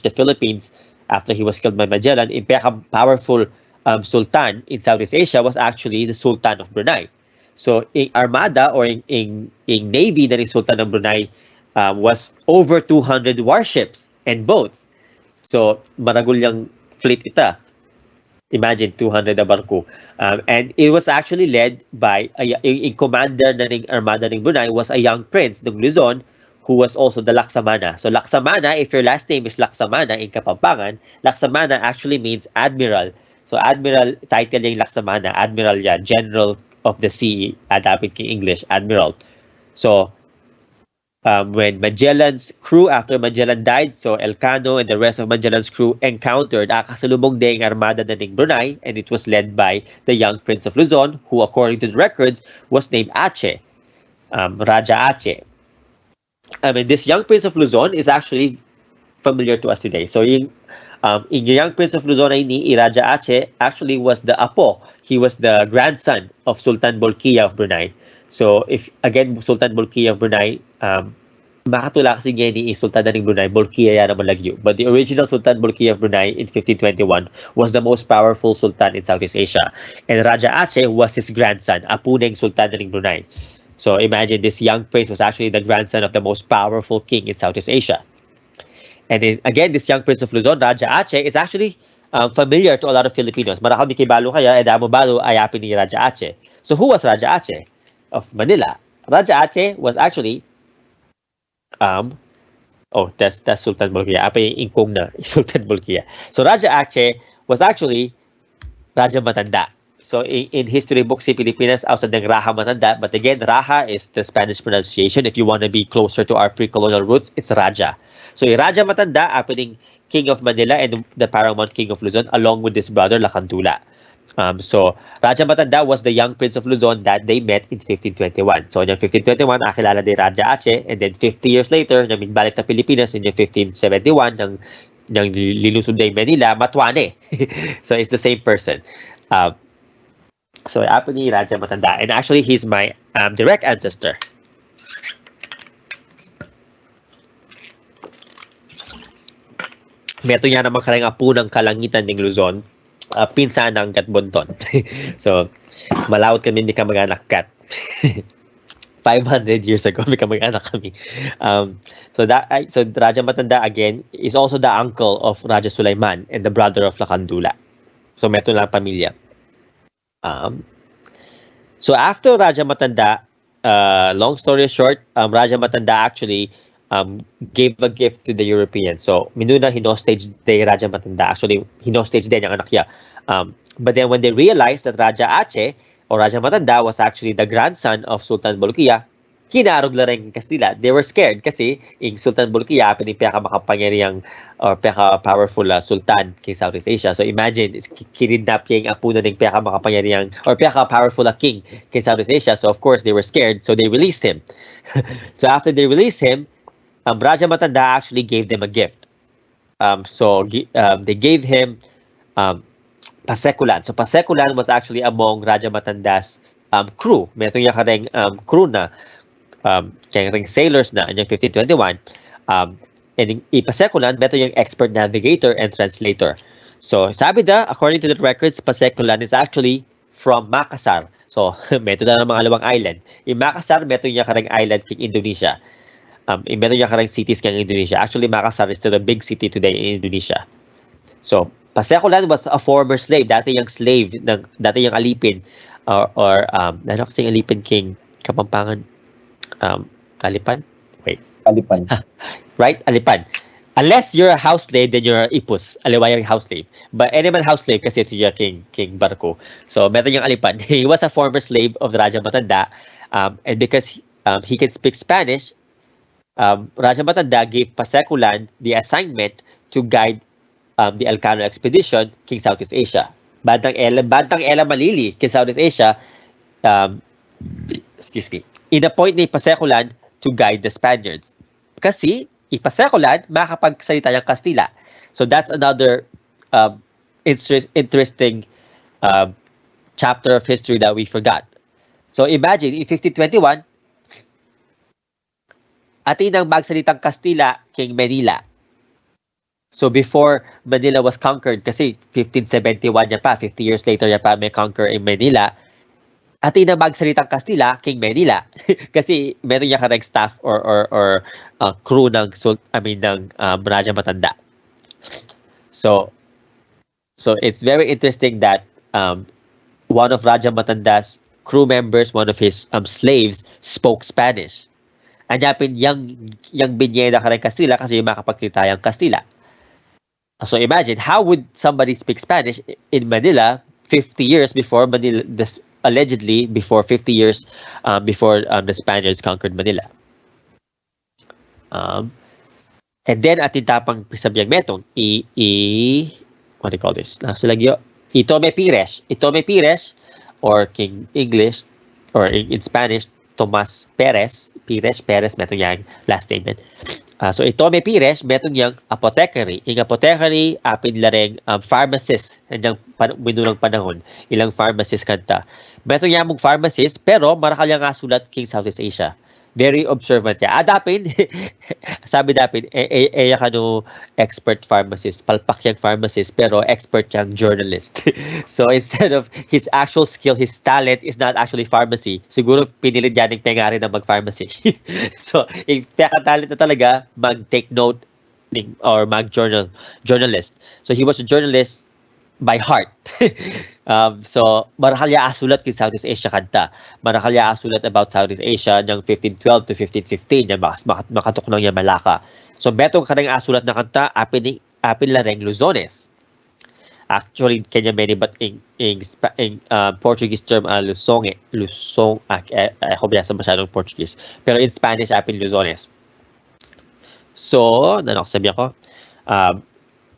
the Philippines, after he was killed by Magellan, yung powerful sultan in Southeast Asia was actually the Sultan of Brunei. So in armada or in navy na ng Sultan of Brunei was over 200 warships and boats. So maragulyang fleet ita. Imagine 200 na barko. And it was actually led by a commander na ng armada ng Brunei was a young prince ng Luzon who was also the Laksamana. So Laksamana, if your last name is Laksamana in Kapampangan, Laksamana actually means admiral. So admiral, title niya yung Laksamana, admiral yan, general of the sea, adapted in English, admiral. So when Magellan's crew, after Magellan died, so Elcano and the rest of Magellan's crew encountered akasalubong ding armada na ng Brunei, and it was led by the young prince of Luzon, who according to the records was named Aceh, Raja Aceh. I mean, this young prince of Luzon is actually familiar to us today. So yung young prince of Luzon ay ni Raja Aceh actually was the apo. He was the grandson of Sultan Bolkiah of Brunei. So if again Sultan Bolkiah of Brunei, makatula kasi niya ni Sultan ng Brunei, Bolkiah yan naman lagyo. But the original Sultan Bolkiah of Brunei in 1521 was the most powerful sultan in Southeast Asia. And Raja Aceh was his grandson, apo ng Sultan ng Brunei. So imagine this young prince was actually the grandson of the most powerful king in Southeast Asia. And then, again, this young prince of Luzon, Raja Aceh, is actually familiar to a lot of Filipinos. Marakal di kay balo kaya, edamo balo, ayapin ni Raja Aceh. So who was Raja Aceh of Manila? Raja Aceh was actually, that's Sultan Bolkiah. Apa yung ingkong na, Sultan Bolkiah. So Raja Aceh was actually Raja Matanda. So in history books in Pilipinas, outside ng Raha Matanda, but again, Raha is the Spanish pronunciation. If you want to be closer to our pre-colonial roots, it's Raja. So Raja Matanda, happening king of Manila and the paramount king of Luzon, along with his brother Lakandula. So Raja Matanda was the young prince of Luzon that they met in 1521. So in 1521, nakilala ni Raja Aceh, and then 50 years later, namin balik na Pilipinas in 1571, ng lilusod na Manila, Matuane. So it's the same person. So apo ni Raja Matanda, and actually he's my direct ancestor. Meto niya naman karang apo ng kalangitan ng Luzon, pinsan ng Gatbonton. So malawot kami, hindi ka mag-anak kat. 500 years ago, may kamag-anak kami. So Raja Matanda again is also the uncle of Raja Sulaiman and the brother of Lakandula. So meto lang pamilya. So after Raja Matanda, long story short, Raja Matanda actually gave a gift to the Europeans. So minuna hinostage de Raja Matanda. Actually, hinostage din yung anak niya. But then when they realized that Raja Aceh or Raja Matanda was actually the grandson of Sultan Bolkiah, kinarog la rin Kastila. They were scared kasi yung Sultan Bolkiah pinipaka-makapangyarihang or peka-powerful sultan kay Southeast Asia. So imagine, kinidnap niya yung apo na ng peka-makapangyarihang or peka-powerful king kay Southeast Asia. So of course, they were scared. So they released him. So after they released him, Raja Matanda actually gave them a gift. They gave him pasekulan. So pasekulan was actually among Raja Matanda's crew. Meron niya kareng crew na kaya sailors na in 1521. And pasekulan, meron yung expert navigator and translator. So sabi da, according to the records, pasekulan is actually from Makassar. So meron na ng mga alawang island. In Makassar, meron niya kareng island king Indonesia. Meron niya kareng cities king Indonesia. Actually, Makassar is still a big city today in Indonesia. So pasekulan was a former slave. Dati yung slave, dati yung alipin or ano kasing alipin king Kapampangan. Alipan? Wait. Alipan. Right? Alipan. Unless you're a house slave, then you're ipus. Aliwayang house slave. But any man house slave kasi ito yung King Barko. So, meron yung Alipan. He was a former slave of the Raja Matanda. And because he can speak Spanish, Raja Matanda gave Pasekulan the assignment to guide the Elcano expedition King Southeast Asia. Bantang Ela Malili, King Southeast Asia, excuse me, in-appoint ni Pasekulan to guide the Spaniards. Kasi, Pasekulan, makakapagsalita ng Kastila. So that's another interesting chapter of history that we forgot. So imagine, in 1521, Atinang magsalitang Kastila king Manila. So before Manila was conquered, kasi 1571 yan pa, 50 years later yan pa may conquer in Manila, Atinang magsalitang Kastila king Manila. Kasi meron niya karang staff or crew ng Raja Matanda. So it's very interesting that one of Raja Matanda's crew members, one of his slaves, spoke Spanish. Anyapin yang binyeda ka rin Kastila kasi makapagkita yung Kastila. So imagine, how would somebody speak Spanish in Manila 50 years before Manila, allegedly before 50 years before the Spaniards conquered Manila. And then atin tapang sabyang metong what do you call this? Nasilagyo. Itome Pires or King English or in Spanish Tomas Perez metong yang last name. So Itome Pires metong yang apothecary. Yung apothecary apin lareng pharmacist hanggang minulang panahon. Ilang pharmacist kanta. Metong yang mong pharmacist pero marakal yang sulat King Southeast Asia. Very observant niya. Dapin, sabi dapin, kano expert pharmacist, palpak yung pharmacist, pero expert yung journalist. So instead of his actual skill, his talent is not actually pharmacy. Siguro pinilit niya ng tengari na mag-pharmacy. So, yung talent na talaga, mag-take note or mag-journalist. So he was a journalist by heart. So, marakalya asulat kin Southeast Asia kanta. Marakalya asulat about Southeast Asia ng 1512 to 1515 yung makatuknang yung Malacca. So, betong kanang asulat na kanta, apin lareng Luzones. Actually, kanya many but in Portuguese term, Lusong, ako binasa masyadong Portuguese. Pero in Spanish, apin Luzones. So, sabihan ko,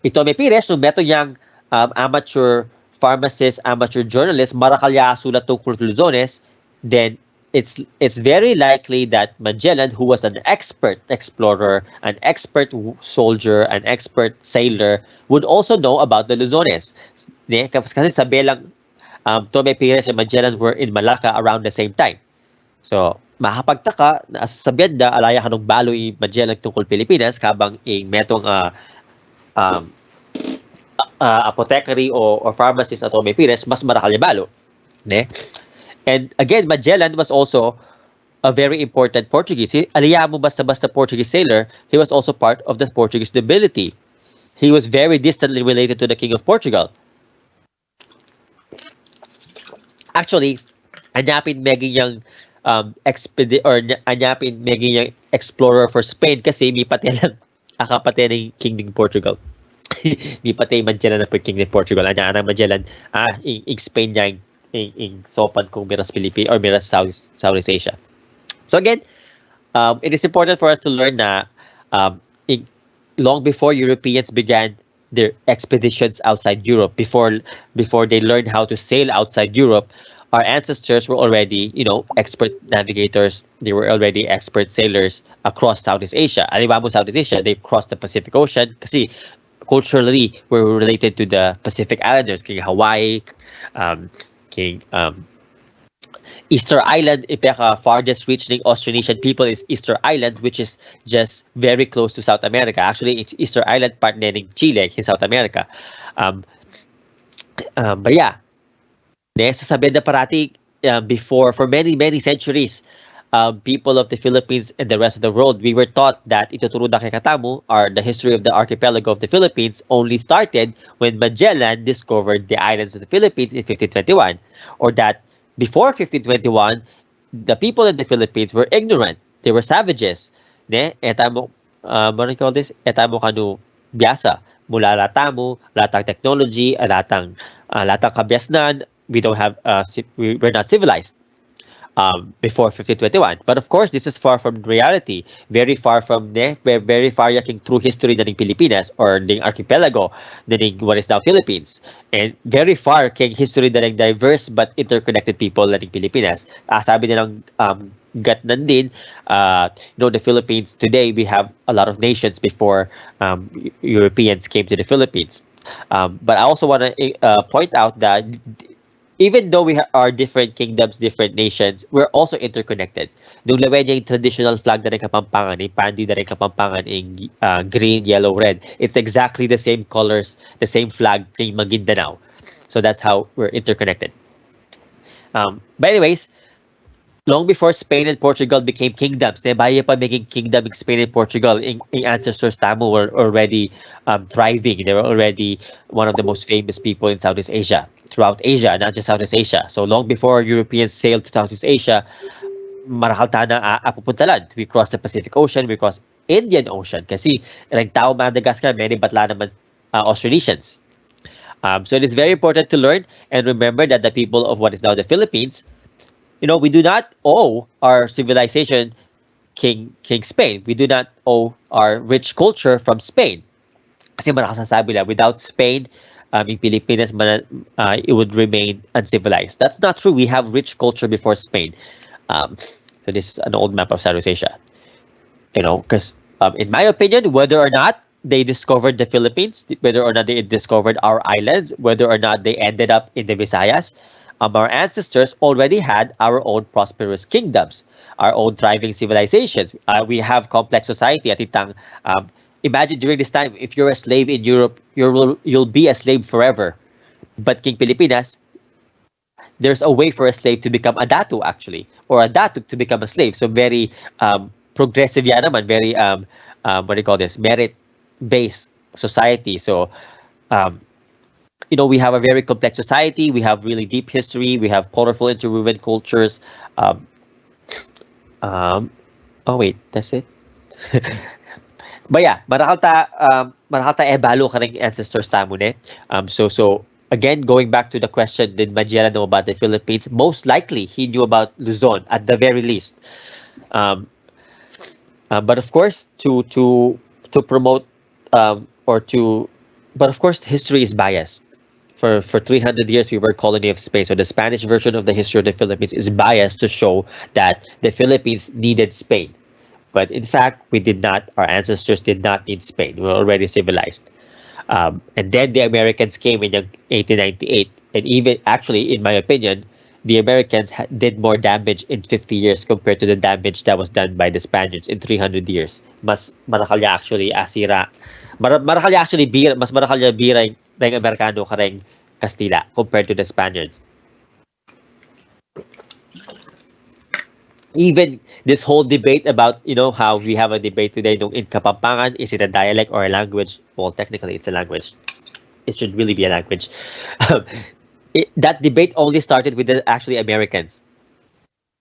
ito may pires, so beto yung amateur pharmacist, amateur journalist, marakalya sulat tungkol Luzones, then it's very likely that Magellan, who was an expert explorer, an expert soldier, an expert sailor, would also know about the Luzones. Kasi sabi lang, Tome Pires and Magellan were in Malacca around the same time. So, makapagtaka, sabihan da, alaya ka nung balo yung Magellan tungkol Pilipinas, kabang yung metong apothecary or pharmacist at Tome Pires, mas marakal yung balo. Ne? And again, Magellan was also a very important Portuguese. Alaya mo basta-basta Portuguese sailor, he was also part of the Portuguese nobility. He was very distantly related to the King of Portugal. Actually, anyapin meging yung anyapin meging yung explorer for Spain kasi may pati lang akapate ng King ng Portugal. May pati Magellan na King ng Portugal. Anyana Magellan, in Spain niya in sopan kung miras Philippines or miras Southeast Asia. So again, it is important for us to learn na long before Europeans began their expeditions outside Europe, before they learned how to sail outside Europe, our ancestors were already, expert navigators. They were already expert sailors across Southeast Asia. Alam mo Southeast Asia, they crossed the Pacific Ocean kasi culturally we're related to the Pacific Islanders, King Hawaii, King Easter Island, ipeka farthest reaching Austronesian people is Easter Island, which is just very close to South America. Actually, it's Easter Island part ng Chile in South America. But yeah, sasabihin na parati before, for many centuries, people of the Philippines and the rest of the world, we were taught that ituturo na kay Katamu, or the history of the archipelago of the Philippines, only started when Magellan discovered the islands of the Philippines in 1521, or that before 1521, the people in the Philippines were ignorant. They were savages. Etamo, what do you call this? Etamo kanu biasa. Mula latamo, latang technology, latang kabyasnan. We don't have, we're not civilized. before 1521. But of course, this is far from reality. Very far from very far yaking true history na ng Pilipinas or ng archipelago na ng what is now Philippines. And very far king history na ng diverse but interconnected people na ng Pilipinas. Sabi nilang gatnan din, the Philippines today, we have a lot of nations before Europeans came to the Philippines. But I also want to point out that even though we are different kingdoms, different nations, we're also interconnected. Nung lawen niya yung traditional flag na rin Kapampangan, yung pandi na rin Kapampangan in green, yellow, red, it's exactly the same colors, the same flag in Maguindanao. So that's how we're interconnected. But anyways, long before Spain and Portugal became kingdoms, Nebaya pa making kingdom in Spain and Portugal, in ancestors Tamu were already thriving. They were already one of the most famous people in Southeast Asia, throughout Asia, not just Southeast Asia. So long before Europeans sailed to Southeast Asia, marahal tayo na apupuntalan. We crossed the Pacific Ocean, we crossed Indian Ocean. Kasi ang tao Madagascar, many batla naman Austronesians. So it is very important to learn and remember that the people of what is now the Philippines, we do not owe our civilization King Spain. We do not owe our rich culture from Spain. Kasi marakasasabi na, without Spain, in Pilipinas, it would remain uncivilized. That's not true. We have rich culture before Spain. So this is an old map of Southeast Asia. Because in my opinion, whether or not they discovered the Philippines, whether or not they discovered our islands, whether or not they ended up in the Visayas, our ancestors already had our own prosperous kingdoms, our own thriving civilizations. We have complex society. At itang, imagine during this time, if you're a slave in Europe, you'll be a slave forever. But King Pilipinas, there's a way for a slave to become a datu actually, or a datu to become a slave. So very progressive yan naman, very what do you call this? Merit-based society. So we have a very complex society. We have really deep history. We have colorful interwoven cultures. Oh wait, that's it. But yeah, marahal ta ebalo ka rin ancestors tamo ne. So again, going back to the question, did Magella know about the Philippines? Most likely, he knew about Luzon at the very least. But of course, to promote but of course, history is biased. For 300 years, we were a colony of Spain. So the Spanish version of the history of the Philippines is biased to show that the Philippines needed Spain. But in fact, we did not. Our ancestors did not need Spain. We were already civilized. And then the Americans came in 1898. And even, actually, in my opinion, the Americans did more damage in 50 years compared to the damage that was done by the Spaniards in 300 years. Mas marakalya actually asira. Marakalya actually bira, mas marakalya bira ng Amerikano kareng Castilla compared to the Spaniards. Even this whole debate about, how we have a debate today in Kapampangan, is it a dialect or a language? Well, technically, it's a language. It should really be a language. That debate only started with the actually Americans.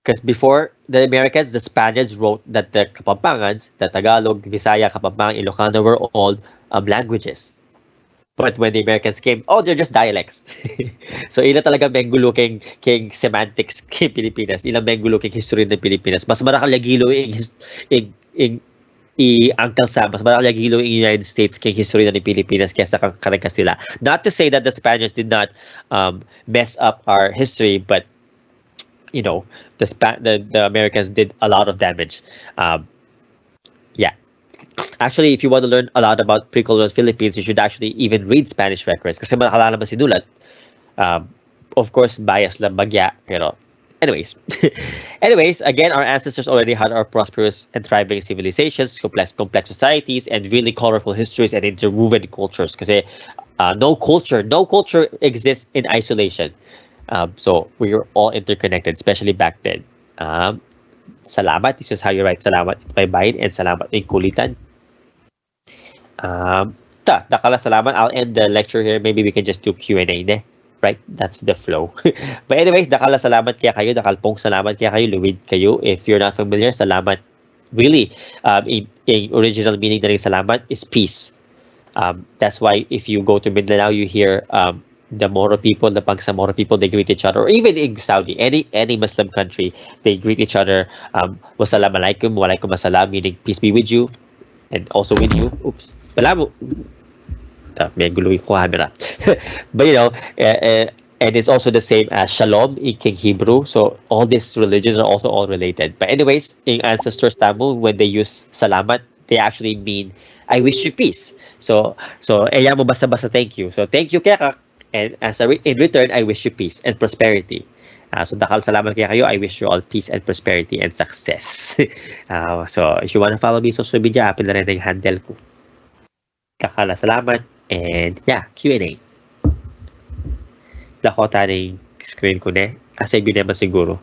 Because before the Americans, the Spaniards wrote that the Kapampangans, the Tagalog, Visaya, Kapampangan, Ilocano were all languages. But when the Americans came, they're just dialects. So ilan talaga menggulo king semantics king Pilipinas, ilang menggulo king history ng Pilipinas. Mas marakalagilo in Uncle Sam, mas marakalagilo in United States king history ng Pilipinas kaysa karang sila. Not to say that the Spaniards did not mess up our history, but the Americans did a lot of damage. Yeah. Actually, if you want to learn a lot about pre-colonial Philippines, you should actually even read Spanish records kasi malakala naman sinulat. Of course, bias lang bagya, pero anyways. Anyways, again, our ancestors already had our prosperous and thriving civilizations, complex societies, and really colorful histories and interwoven cultures kasi no culture exists in isolation. So we were all interconnected, especially back then. Salamat. This is how you write salamat in baybayin and salamat in kulitan. Dakala salamat. I'll end the lecture here. Maybe we can just do Q&A ne? Right? That's the flow. But anyways, dakala salamat kaya kayo. Dakalpong salamat kaya kayo. Luwid kayo. If you're not familiar, salamat really, in original meaning na rin salamat is peace. That's why if you go to Mindanao, you hear the Moro people, the Bangsamoro people, they greet each other, or even in Saudi, any Muslim country, they greet each other. Wassalamu alaikum, wa alaikum assalam, meaning peace be with you, and also with you. Oops. Salamu. May gulo yung camera. But and it's also the same as Shalom in King Hebrew. So all these religions are also all related. But anyways, in ancestors Tamil, when they use salamat, they actually mean I wish you peace. So eya mo basta thank you. So thank you kaya, and in return, I wish you peace and prosperity. So dakal salamat kaya kayo. I wish you all peace and prosperity and success. So if you want to follow me sa social media, apil na rin yung handle ko. Kakala salamat. And yeah, Q&A. Lakota rin screen ko na. Asay naman siguro.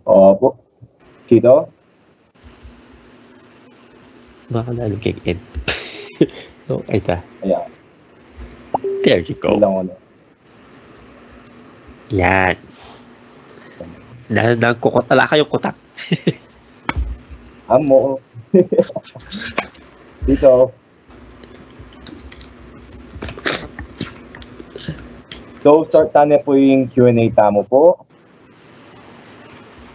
Opo. Kito? Baka na looking in. No, ay ta. Ayan. There you go. Ilang ano. Yan. Nagkukot. Ala kayong kutak. Amo. Dito. So, start na po yung Q&A tamo po.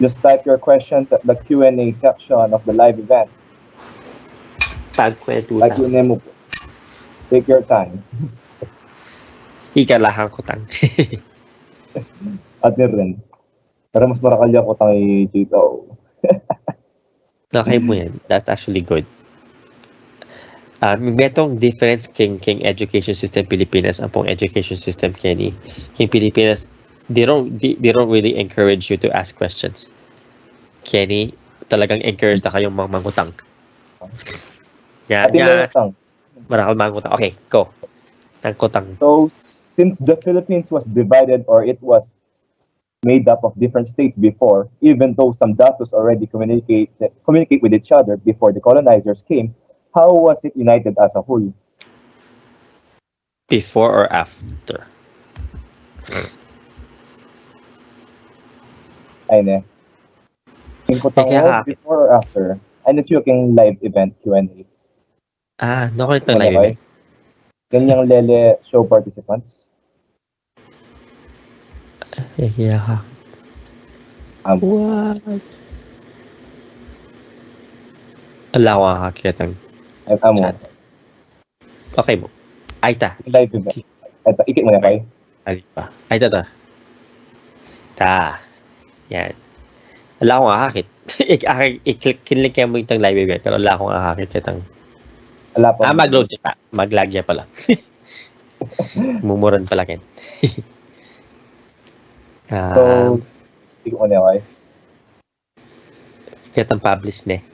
Just type your questions at the Q&A section of the live event. Pagkwentutan. Like yun mo po. Take your time. Ikalahan ko tang. At rin. Pero mas marakalya ko tayo dito. Nakay mo yan. That's actually good. Metong difference king education system Pilipinas ang pong education system Kenny. King Pilipinas, they don't really encourage you to ask questions. Kenny, talagang encourage na kayong mangutang. Marakal mangutang. Okay, go. Tangkutang. So, since the Philippines was divided or it was made up of different states before, even though some datus already communicate with each other before the colonizers came, how was it united as a whole? Before or after? Ay ne. Before or after? Ano yung live event Q&A? No ko ito live event. Ganyang lele show participants? Yeah. What? Ala ko ang hakitang. Amo. Okay mo. Ay ta. Live event. Ito, ikit mo na kayo. Ay pa. Ay ta. Ta. Yan. Ala ko ang hakit. Kinlik mo itang live event. Pero ala ko ang hakit kitang. Ala pa. Mag-load siya pa. Maglagya pala. Mumuran pala ken. So, ikit mo na kayo. Kitang publish ne.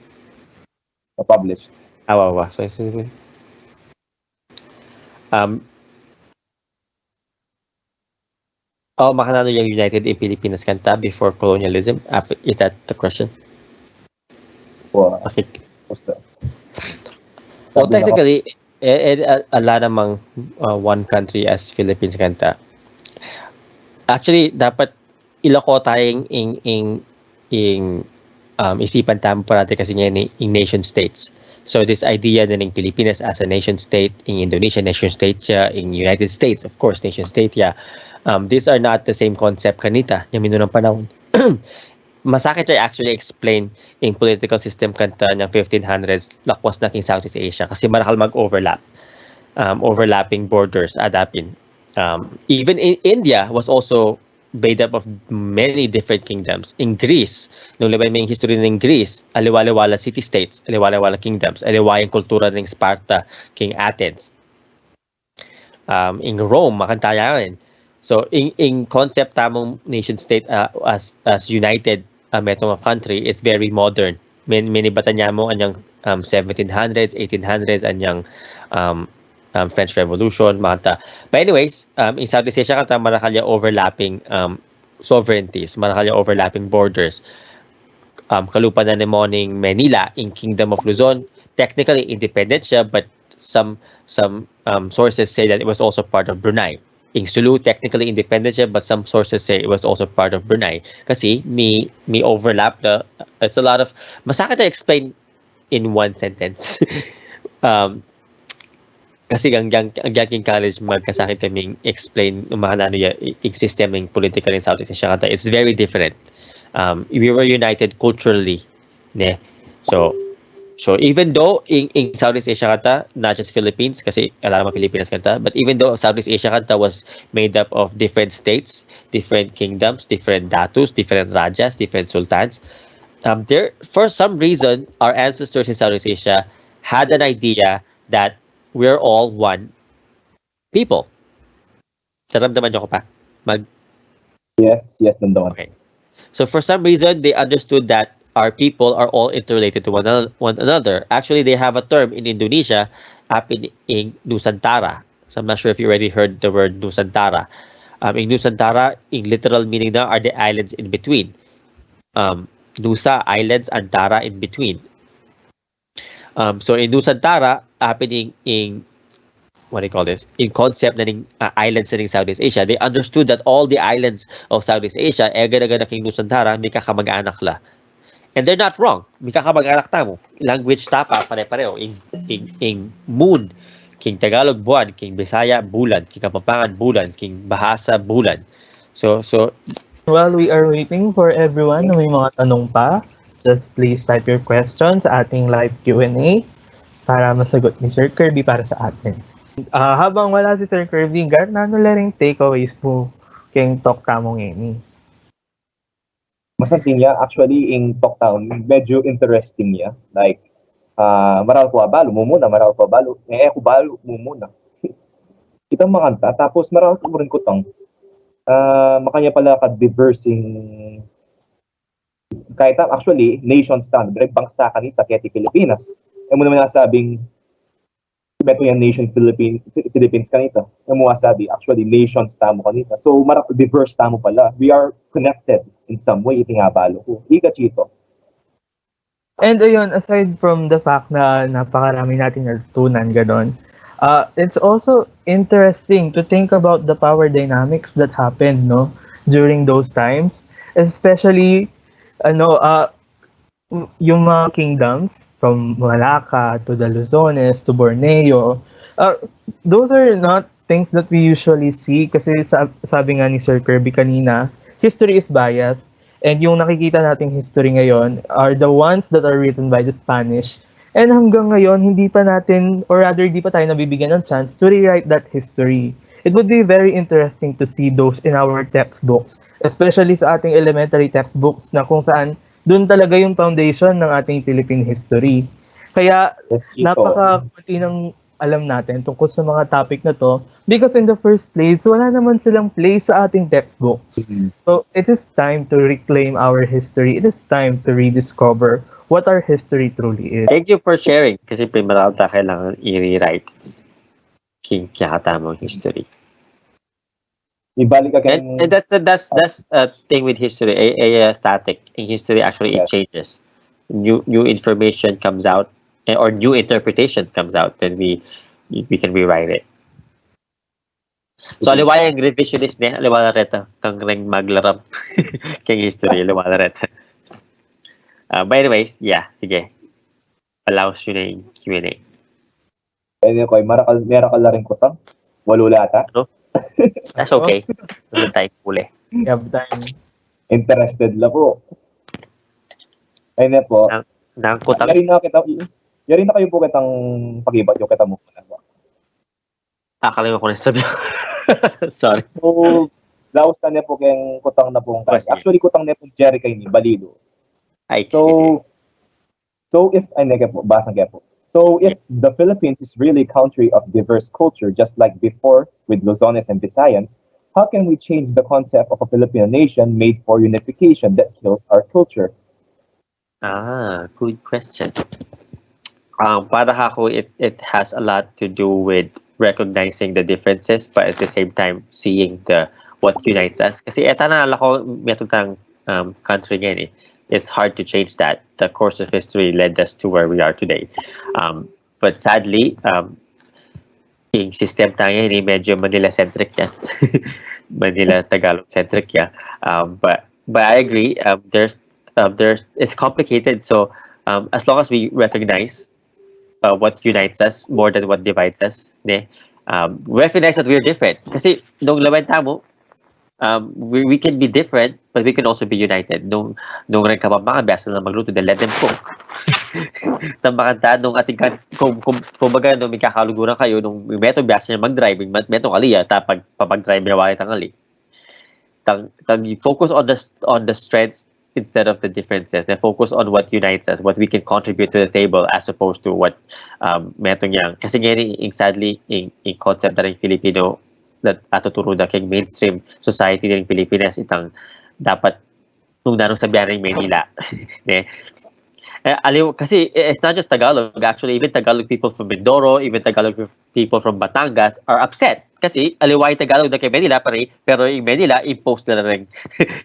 Published. Awawa. So, makanano yung United in Pilipinas kanta before colonialism? Is that the question? Wow. Okay. Basta. Well, technically, a lot namang one country as Philippines kanta. Actually, dapat ilako tayong isipan tamo parati kasi ngayon in nation states. So this idea na ng Pilipinas as a nation state, in Indonesia nation state siya, in United States of course nation state yeah. These are not the same concept kanita yung minunang panahon. Masakit siya actually explain in political system kanta ng 1500s lakwas na king Southeast Asia kasi marakal mag-overlap. Overlapping borders adapin. Even in India was also made up of many different kingdoms. In Greece, nung labay may history ng Greece, aliwala-wala city-states, aliwala-wala kingdoms, aliwala yung kultura ng Sparta, King Athens. In Rome, makantaya rin. So, in concept tamong nation-state as united metong country, it's very modern. Minibata niya mo anyang 1700s, 1800s, anyang French Revolution, mata. But anyways, in Southeast Asia kata marakalya overlapping sovereignties, marakalya overlapping borders. Kalupa na ni Moning Manila in Kingdom of Luzon, technically independent siya, but some sources say that it was also part of Brunei. In Sulu, technically independent siya, but some sources say it was also part of Brunei. Kasi may overlap it's a lot of masakit to explain in one sentence. Kasi ang King College magkasakit kaming explain yung mga ano yung system ng political in Southeast Asia. It's very different. We were united culturally. Ne? So even though in Southeast Asia not just Philippines, kasi alam mo Pilipinas but even though Southeast Asia was made up of different states, different kingdoms, different datus, different rajas, different sultans, there for some reason our ancestors in Southeast Asia had an idea that we're all one people. Naramdaman niyo ko pa? Yes, Nandon. Okay. So for some reason, they understood that our people are all interrelated to one another. Actually, they have a term in Indonesia, in Nusantara. So I'm not sure if you already heard the word Nusantara. In Nusantara, in literal meaning now are the islands in between. Nusa, islands, Antara, in between. So in Nusantara, happening in what do you call this? In concept na islands na Southeast Asia, they understood that all the islands of Southeast Asia, gana king Nusantara, may kakamag-anak la. And they're not wrong. May kakamag-anak tamo. Language tafa, pare-pareho. In moon, king Tagalog buwan, king Bisaya bulan, king Kapampangan bulan, king Bahasa bulan. So While we are waiting for everyone na may mga tanong pa, just please type your questions sa ating live Q&A para masagot ni Sir Kirby para sa atin. Habang wala si Sir Kirby, ano lang takeaways mo kayong talk tamo ngayon? Masanting niya, actually, in Talktown, medyo interesting niya. Like, maral ko abalo mo muna, maral ko abalo. Ako balo mo muna. Kitang makanta, tapos maral ko rin ko tong makanya pala ka-diversing kahit actually nation stand bangsa kanita kaya ti Pilipinas mo naman nasabing beto yan nation Philippines kanita mo sabi actually nations tamo kanita so diverse tamo pala we are connected in some way iti nga balo ko ika chito. And ayun, aside from the fact na napakarami natin natutunan ganon, it's also interesting to think about the power dynamics that happened during those times, especially yung mga kingdoms from Malacca to the Luzones to Borneo. Those are not things that we usually see kasi sabi nga ni Sir Kirby kanina, history is biased. And yung nakikita nating history ngayon are the ones that are written by the Spanish. And hanggang ngayon, hindi pa natin, or rather, hindi pa tayo nabibigyan ng chance to rewrite that history. It would be very interesting to see those in our textbooks, especially sa ating elementary textbooks na kung saan doon talaga yung foundation ng ating Philippine history. Kaya, napaka-kunti ng alam natin tungkol sa mga topic na to because in the first place, wala naman silang place sa ating textbook. So, it is time to reclaim our history. It is time to rediscover what our history truly is. Thank you for sharing kasi primaril ta kailangan i-rewrite king kakatamang history. Ibalik ka and that's a thing with history a static in history actually it changes new information comes out or new interpretation comes out then we can rewrite it. So aliwayang revisionist ne aliwala reta kang ring maglarap king history aliwala reta. By the way, yeah, sige. Allows you na yung Q&A. Ko, meron ka rin ko tang? Walo lata? No? That's okay. Doon tayo huli. Interested lang po. Ayun na po. Nangkutang. Yari na kayo po kitang pag-ibat yung kita mo. Akala ko na sabi. Sorry. So, laos na niya po kayong kutang na pong tayo. Actually, kutang na pong Jerry kayo ni Balido. So if the Philippines is really a country of diverse culture, just like before with Luzones and Visayans, how can we change the concept of a Filipino nation made for unification that kills our culture? Good question. Para ako, it has a lot to do with recognizing the differences, but at the same time seeing what unites us. Kasi eto na ako metong country ngayon eh. It's hard to change that. The course of history led us to where we are today. But sadly, yung system tayo ni medyo Manila-centric yan. Manila-Tagalog-centric yan. But I agree, it's complicated. So as long as we recognize what unites us more than what divides us. Ne? Recognize that we're different. Kasi nung laban tamo, we can be different, but we can also be united. Nung nagkapamanga, biyasa lang magluto, then let them cook. Tambakanta, nung ating, kumbaga, nung may kakaluguran kayo, nung meto biyasa niya mag-drive, meto kaliya, tapag papag-drive niya wala tangali. You focus on the strengths instead of the differences. Then focus on what unites us, what we can contribute to the table, as opposed to what meto niya. Kasi ngayon, sadly, in concept na rin Filipino, that atuturo na kay mainstream society ng Pilipinas, itang dapat nung nanong sa biyang Manila. Ne? Aliw, kasi it's not just Tagalog. Actually, even Tagalog people from Mindoro, even Tagalog people from Batangas are upset. Kasi aliway Tagalog na kay Manila, pero in Manila, imposed na rin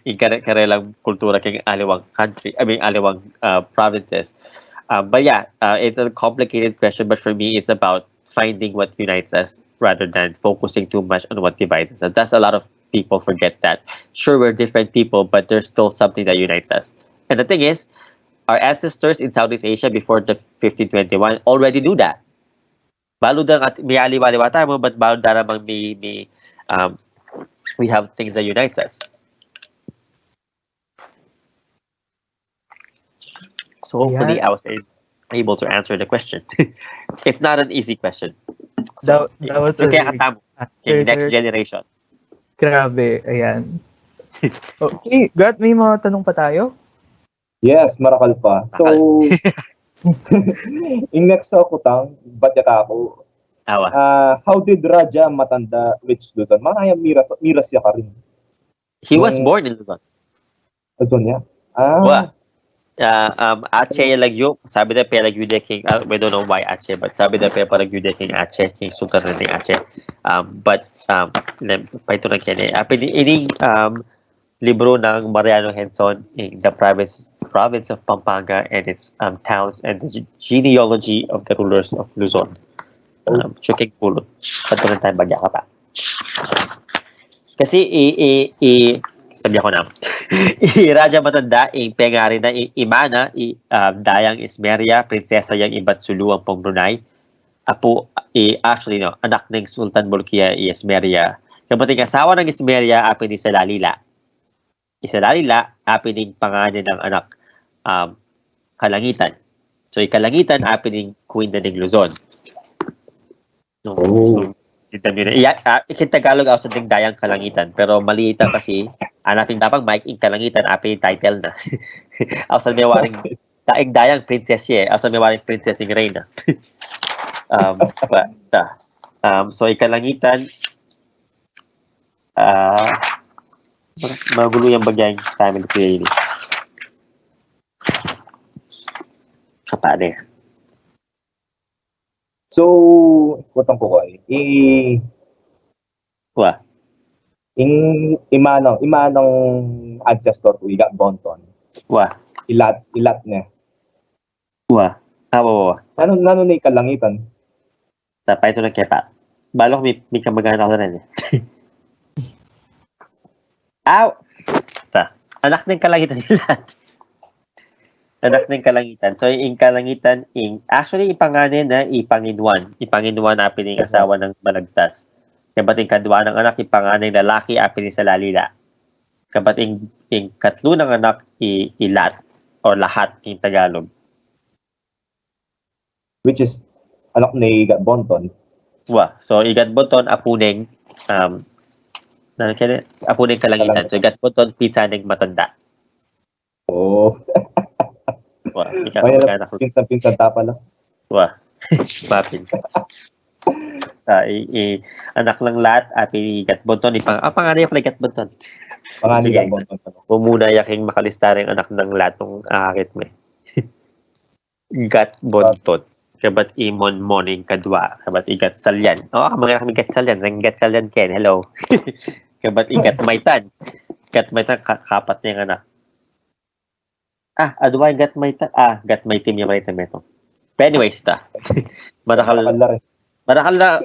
yung karelang kultura kay aliwang country, aliwang provinces. But yeah, it's a complicated question, but for me, it's about finding what unites us rather than focusing too much on what divides us. And that's a lot of people forget that. Sure, we're different people, but there's still something that unites us. And the thing is, our ancestors in Southeast Asia before the 1521 already do that. Balo da may aliwa-aliwa tayo, but balo da namang we have things that unites us. So hopefully I was able to answer the question. It's not an easy question. So, That was okay, next generation. Grabe, ayan. Okay, Gat, may mga tanong pa tayo? Yes, marakal pa. So, yung next sa kutang, batya ka ako. How did Raja Matanda reach Luzon? Mga miras siya ka rin. He was born in Luzon. Luzon niya? Aceh lagyo, sabi na pa lagyo de king, we don't know why Aceh, but sabi na pa lagyo de king Aceh, king Sultanate ng Aceh. But paito na kene. Ining libro ng Mariano Henson in the province of Pampanga and its towns and the genealogy of the rulers of Luzon. Chuking pulot. Pato na tayo bagya ka pa. Kasi sabi ako na, Raja Matanda, pengari na imana, dayang Ismeria, prinsesa yang iba't suluang pong Brunei. Actually, no, anak ng Sultan Bolkiah Ismeria. Kapating asawa ng Ismeria, apin ni Salalila. Isalalila, apin ng pangalan ng anak, Kalangitan. So, Kalangitan, apin ng Queen na ng Luzon. No, Tagalog ako sa dayang Kalangitan, pero malita kasi, anapin dapat Mike, in Kalangitan, apin title na. Ako sa may waring, dayang princess siya, ako sa may waring princess yung reyna. So, Kalangitan, magulo yung bagay yung family ko yun. Kapade. So, kutang ko ay, imanang ancestor ko, iga bonton. Ilat niya. Nano na Kalangitan? Tapay ito ng kepa. Balok may kamagana ako na rin. Anak ng Kalangitan nila. Anak ng Kalangitan. So, yung Kalangitan, actually, ipanganin na Ipanginwan. Ipanginwan na pining asawa ng Balagtas. Kabating kadwa ng anak, ipanganin lalaki, apin sa Lalila. Kabating katlo ng anak, ilat, or lahat, yung Tagalog. Which is, anak ni Igat Bonton. So, Igat Bonton, apuneng, apuneng Kalangitan. So, Igat Bonton, pizza ng Matanda. Pinsan tapa lang. Mapin. Anak lang lahat, api Igat Bonton. Panganay pala Igat Bonton. Panganay Igat Bonton. Mumuna yaking makalista rin anak ng lahat ng akit mo. Igat Bonton. Kabat imon morning kadwa. Kabat Igat Salyan. Mga kami Igat Salyan. Igat Salyan Ken. Hello. Kabat Igat Maitan. Igat Maitan kapat niya anak. Adwa gat may team yung Maritan Meto. But anyways, Marakal na,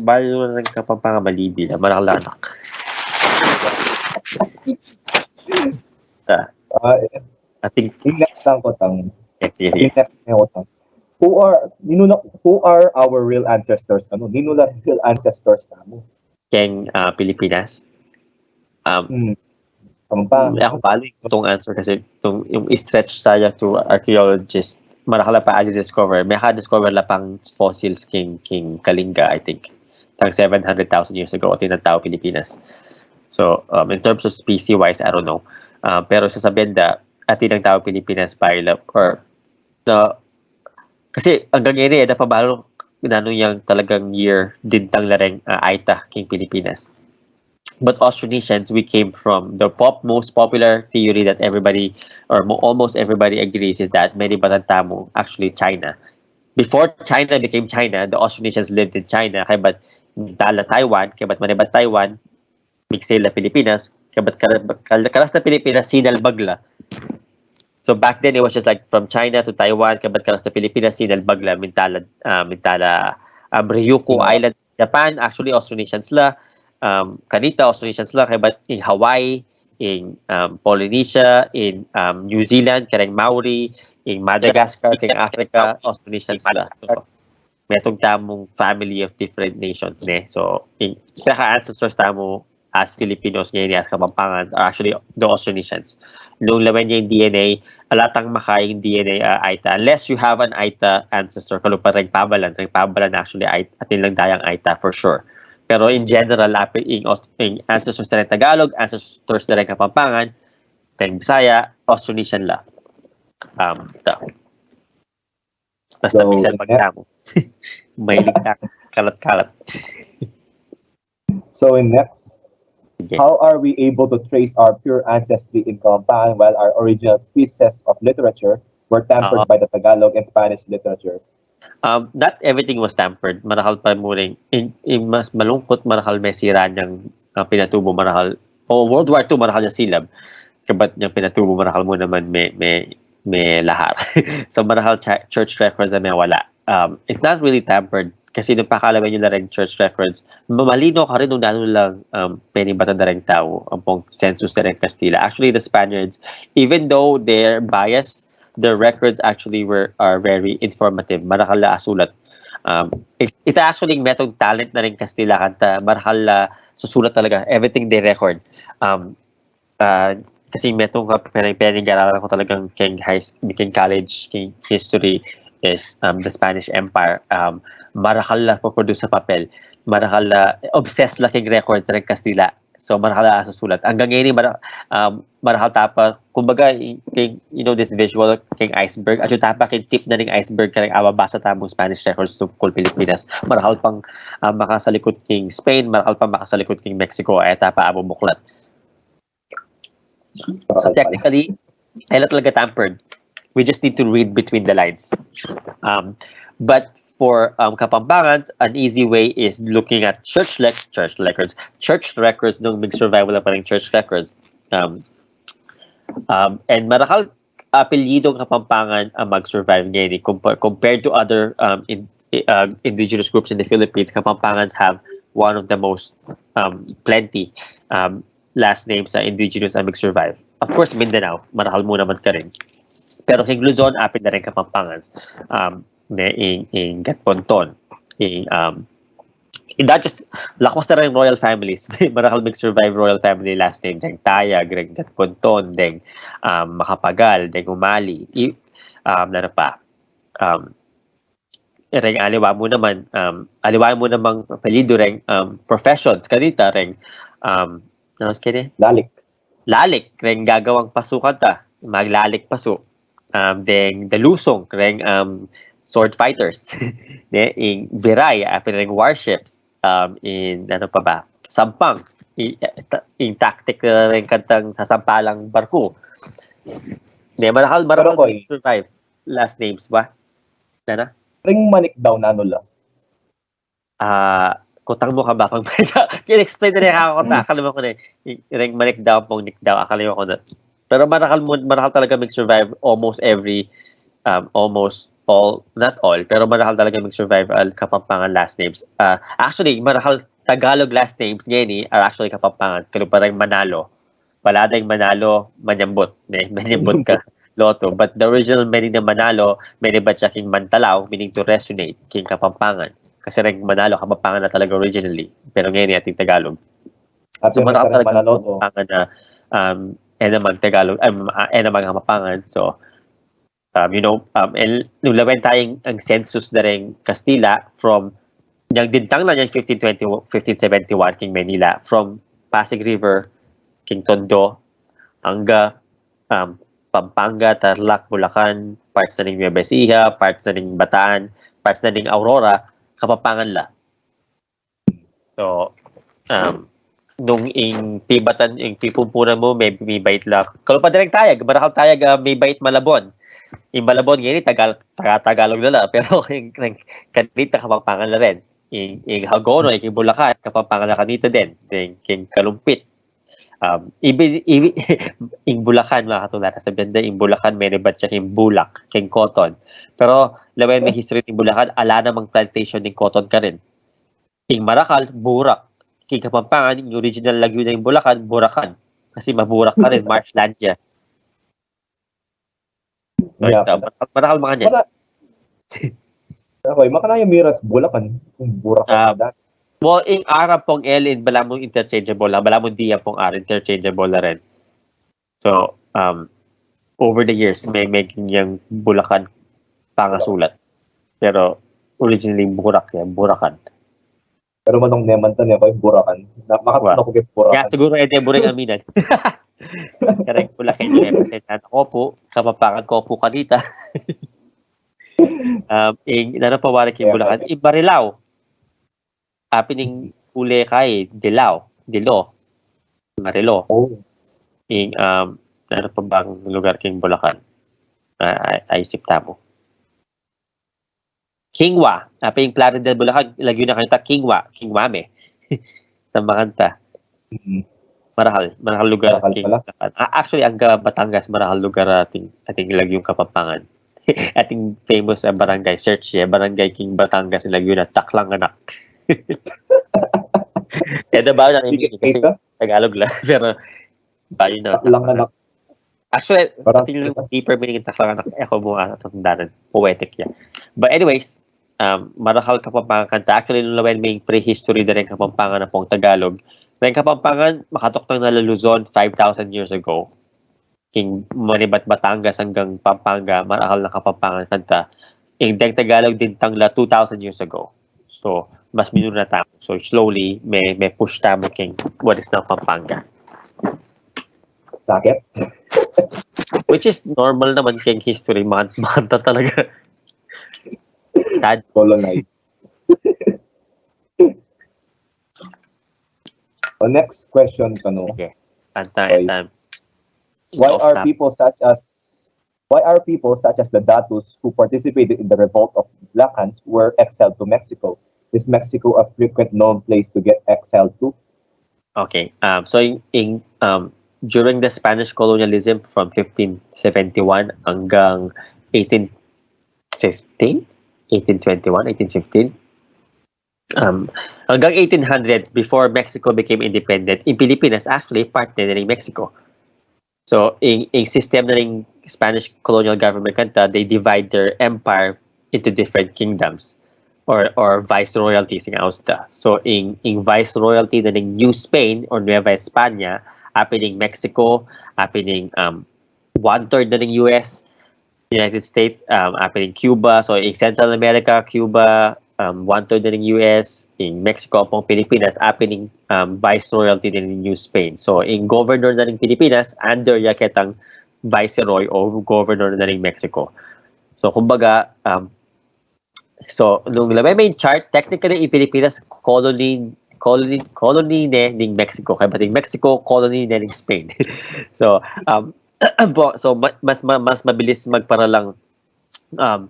bayo na ng kapampangabalidi na, marakal na anak. Yung next lang ko tang. Yung next na ko tang. who are our real ancestors? Ano? Di nula real ancestors namo. Keng Pilipinas. Ako balik itong answer kasi yung stretch tayo to archaeologists, marakala pa discover. May discover la pang fossils king Kalinga, I think. Tang 700,000 years ago, o tinatao Pilipinas. So, in terms of species-wise, I don't know. Pero sasabihin na, atin ang tao Pilipinas by or kasi hanggang ngayon napabalo yung talagang year dintang lareng Aita king Pilipinas. But Austronesians, we came from the most popular theory that everybody or almost everybody agrees is that many Batantamo actually China. Before China became China, the Austronesians lived in China. Kaya ba't dala Taiwan, kaya ba't manibat Taiwan, mixel na Pilipinas, kaya ba't kalas na Pilipinas, sinalbagla. So back then, it was just like from China to Taiwan, kaya ba't kalas na Pilipinas, sinalbagla, Mintala, Ryukyu Islands, Japan, actually Austronesians la. Kanita, Austronesians lang, kaya ba't in Hawaii, in Polynesia, in New Zealand, kareng Maori, in Madagascar, kaya Africa, Austronesians lang. So, may itong tamong family of different nations. So, in ancestors tamo as Filipinos ngayon, as Kapampangan, are actually the Austronesians. Nung laman niya yung DNA, alatang makayang DNA Aita. Unless you have an Aita ancestor, kalupa Reng Pábalan actually atin lang dayang Aita for sure. Pero in general, in ancestors na rin Tagalog, ancestors na rin Kapampangan, Teng Bisaya, Austronesian la. Basta So, minsan magtamo. May kalat-kalat. So next, Okay. how are we able to trace our pure ancestry in Kapampangan while our original pieces of literature were tampered by the Tagalog and Spanish literature? Not everything was tampered. Marahal pa mo rin. Mas malungkot, marahal may sira niyang pinatubo, marahal. World War II, marahal niya silab. Kabat niyang pinatubo, marahal mo naman may lahar. So marahal church records na may wala. It's not really tampered. Kasi nung pakalaman nyo na rin church records, malino ka rin nung nano lang penibatan na rin tao ang pong census na rin Castilla. Actually, the Spaniards, even though they're biased, the records actually are very informative. Marakal na asulat. Ito actually metong talent na rin Castilla kanta. Marakal na susulat talaga. Everything they record. Kasi metong penigaralan ko talagang king college, king history is the Spanish Empire. Marakal na po-produce sa papel. Marakal na obsessed na king records rin Castilla. So marakal na susulat. Hanggang ngayon marakal tapa kumbaga this visual king iceberg at yung tapa king tip na ning iceberg karang ababasa tamong Spanish records tungkol Pilipinas. Marakal pang makasalikod king Spain, marakal pang makasalikod king Mexico ay tapa abo buklat. So technically ay talaga tampered. We just need to read between the lines. But for Kapampangan, an easy way is looking at church records nung survival pa ring church records. And marakal apelyidong Kapampangan ang mag-survive ngayon compared to other indigenous groups in the Philippines. Kapampangans have one of the most plenty last names sa indigenous ang mag-survive. Of course, Mindanao, marakal mo naman ka rin. Pero king Luzon, apit na rin Kapampangans. In Gatponton, not just lakwas na rin royal families. Marakal mag-survive royal family last name deng Tayag, deng Gatponton, deng Makapagal, deng Umali. Ano pa? Reng aliwa mo namang apelyido reng professions kanita reng Lalik reng gagawang pasukan ta, maglalik paso. Deng Dalusong reng sword fighters. In Biray, reng warships. In ano pa ba? Sampang. In tactic rin kantang sasampalang barko. Marakal survive. Last names ba? Nana? Ring manik daw nano lang. Kutang mo ka ba? Kin-explain na rin ako na. Akala ko na ring manik daw, pong nick daw. Akala ko na. Pero marakal talaga mag-survive almost all, not all, pero marakal talaga mag-survive al Kapampangan last names. Actually, marakal Tagalog last names ngayon are actually Kapampangan. Kaya parang Manalo. Paladang Manalo, Manyambot. Manyambot ka. Loto. But the original meaning ng Manalo, meaning ba siya king Mantalaw, meaning to resonate, king Kapampangan. Kasi rin Manalo, Kapampangan na talaga originally. Pero ngayon ating Tagalog. At So yung marami rin talaga Manaloto. Kapampangan na enamag Tagalog, enamag Kapampangan. So, and nung lawen tayong ang census na rin Kastila from yung dintang na yung 1571 king Manila from Pasig River king Tondo hangga Pampanga, Tarlac, Bulacan, parts na ng Nueva Ecija, parts na ng Bataan, parts na ng Aurora, Kapampangan la. So, nung ing tibatan, yung pipumpunan mo, may bait la. Kalau pa direct tayag, marakal tayag, may bait Malabon. Yung Malabon, ngayon, Tagalog na lang. Pero yung kanita, Kapampangan la rin. Yung Hagono, yung Bulacan, Kapampangan la kanito din. Yung Kalumpit. Yung Bulacan, mga katulad. Sabihan din, yung Bulacan, may ribat siya yung Bulak, yung Cotton. Pero, lawan may history ng Bulacan, ala namang plantation ng Cotton ka rin. Yung Marakal, Burak. Yung Kapampangan, yung original Laguna yung Bulacan, Buracan. Kasi maburak ka rin, marshland siya. Yeah. Marakal mga niyan. Okay, makana yung Miras Bulacan. Yung Buracan dati. Well, yung Arab pong L, balamong interchangeable lang. Balamong Dia pong R, interchangeable na rin. So, over the years, may making yung Bulacan pangasulat. Pero, originally, Burak yan, Buracan. Pero manong neman tan yung Buracan. Makatano ko kay Buracan. Kaya siguro ito yung Buring Aminan. Correct, Bulacan yung representan ko po. Kapampangan ko po kanita. Nanapawari kay Bulacan. Ibarilaw. Happening ule kay Dilo, Marilo. Oh. Ano pa bang lugar king Bulacan? Isip tamo. Kingwa, yung Plano del Bulacan, lagyo na kanta Kingwame. Tamakanta. Marahal lugar king Bulacan. Actually, ang Batangas, marahal lugar ating lagyong Kapampangan. Ating famous barangay search barangay king Batangas, lagyo na Taklang Anak. Kaya ba na kasi Tagalog lang. Pero bayo na. Taklang Anak. Actually, yung deeper meaning ng Taklang Anak, ako mo tatandaan. Poetic yan. But anyways, marahal Kapampangan kanta. Actually, nung lawen may prehistory na rin Kapampangan na pong Tagalog. May Kapampangan, makatoktong na Luzon 5,000 years ago. King Manibat Batangas hanggang Pampanga, marahal na Kapampangan kanta. Yung Tagalog din tangla 2,000 years ago. So, mas minuna tamo. So, slowly, may push tamo king what is now Pampanga. Sakit? Which is normal naman king history. Manta talaga. Colonized. Next question, Kano. Okay. Anta. Why are people such as the Datus who participated in the revolt of Blacans were exiled to Mexico? Is Mexico a frequent known place to get exiled to? Okay. So during the Spanish colonialism from 1571 hanggang 1815, 1821, 1815, hanggang 1800s before Mexico became independent, in Pilipinas actually part na rin Mexico. So in system na rin Spanish colonial government kanta, they divide their empire into different kingdoms. Or viceroyalties in Austa. So in viceroyalty na ng New Spain or Nueva España, happening Mexico, happening 1/3 na ng US, United States, happening Cuba. So in Central America, Cuba, 1/3 na ng US, in Mexico pong Pilipinas, happening viceroyalty na ng New Spain. So in governor na ng Pilipinas, under yaketang viceroy o governor na ng Mexico. So kumbaga, so, nung may chart, technically, in Pilipinas, colony ng Mexico. Kaya bating Mexico, colony na ng Spain. So, so mas mabilis magparalang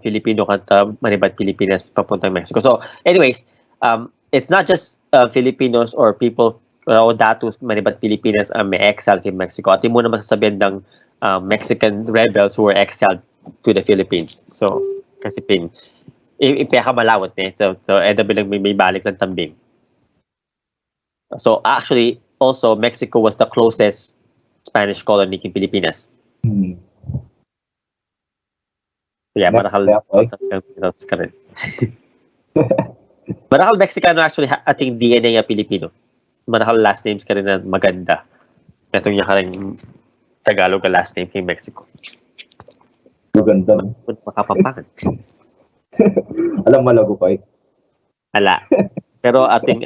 Filipino kanta, manibat Pilipinas, papuntang Mexico. So, anyways, it's not just Filipinos or people, o Datus, manibat Pilipinas, may exile in Mexico. At yung muna masasabihan ng Mexican rebels who were exiled to the Philippines. So, kasi ipekamalawat so bilang may balik lang tambing. So actually also Mexico was the closest Spanish colony in Pilipinas. So yeah, Next marahal step, okay? Pilipinos ka rin. Marahal Mexicano actually ating DNA nga Pilipino. Marahal last names ka rin na maganda. Ito niya ka rin Tagalog ka last name kay Mexico. Maganda. No? Makapapangan. Alam malago ko eh. Ala. Pero ating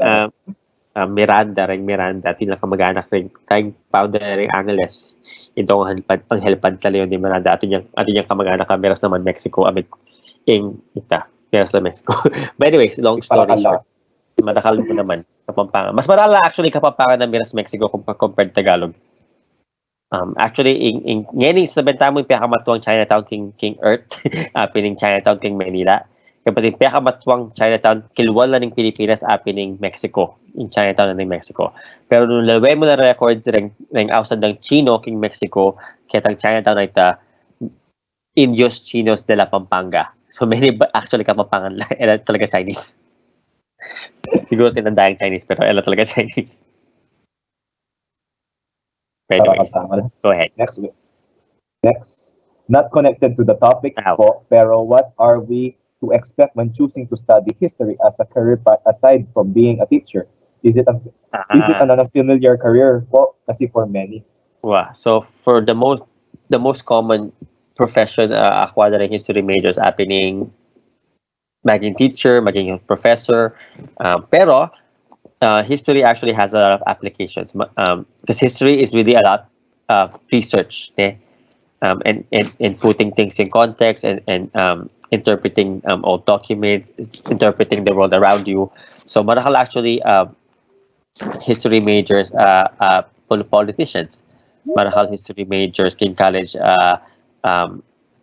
Miranda, ating kamag-anak rin, tayong founder rin Angeles. Ito ang helpad ka leon ni Miranda. Ating yung kamag-anak ka, meras naman Mexico, amit meras na Mexico. But anyways, long story short, madakal mo naman, Kapampangan. Mas marala actually Kapampangan na meras Mexico compared Tagalog. Actually, ngayon sabenta mo yung pinakamatuwang Chinatown King Earth, pining Chinatown King Manila. Kapag yung pinakamatuwang Chinatown, kilwal na ng Pilipinas, pining Mexico, yung Chinatown na ng Mexico. Pero nung lalaway mo na records ring outside ng Chino King Mexico, kaya tang Chinatown na ita, Indios Chinos de la Pampanga. So many actually Kapampangan lang, talaga Chinese. Siguro tinandang Chinese, pero talaga Chinese. Anyways, go ahead. Next. Not connected to the topic po, pero what are we to expect when choosing to study history as a career aside from being a teacher? Is it an unfamiliar career po? Kasi for many. Wow. So for the most common profession acquired in history majors happening maging teacher, maging professor, pero history actually has a lot of applications because history is really a lot of research, and putting things in context and interpreting old documents, interpreting the world around you. So marahal actually history majors politicians, marahal history majors in college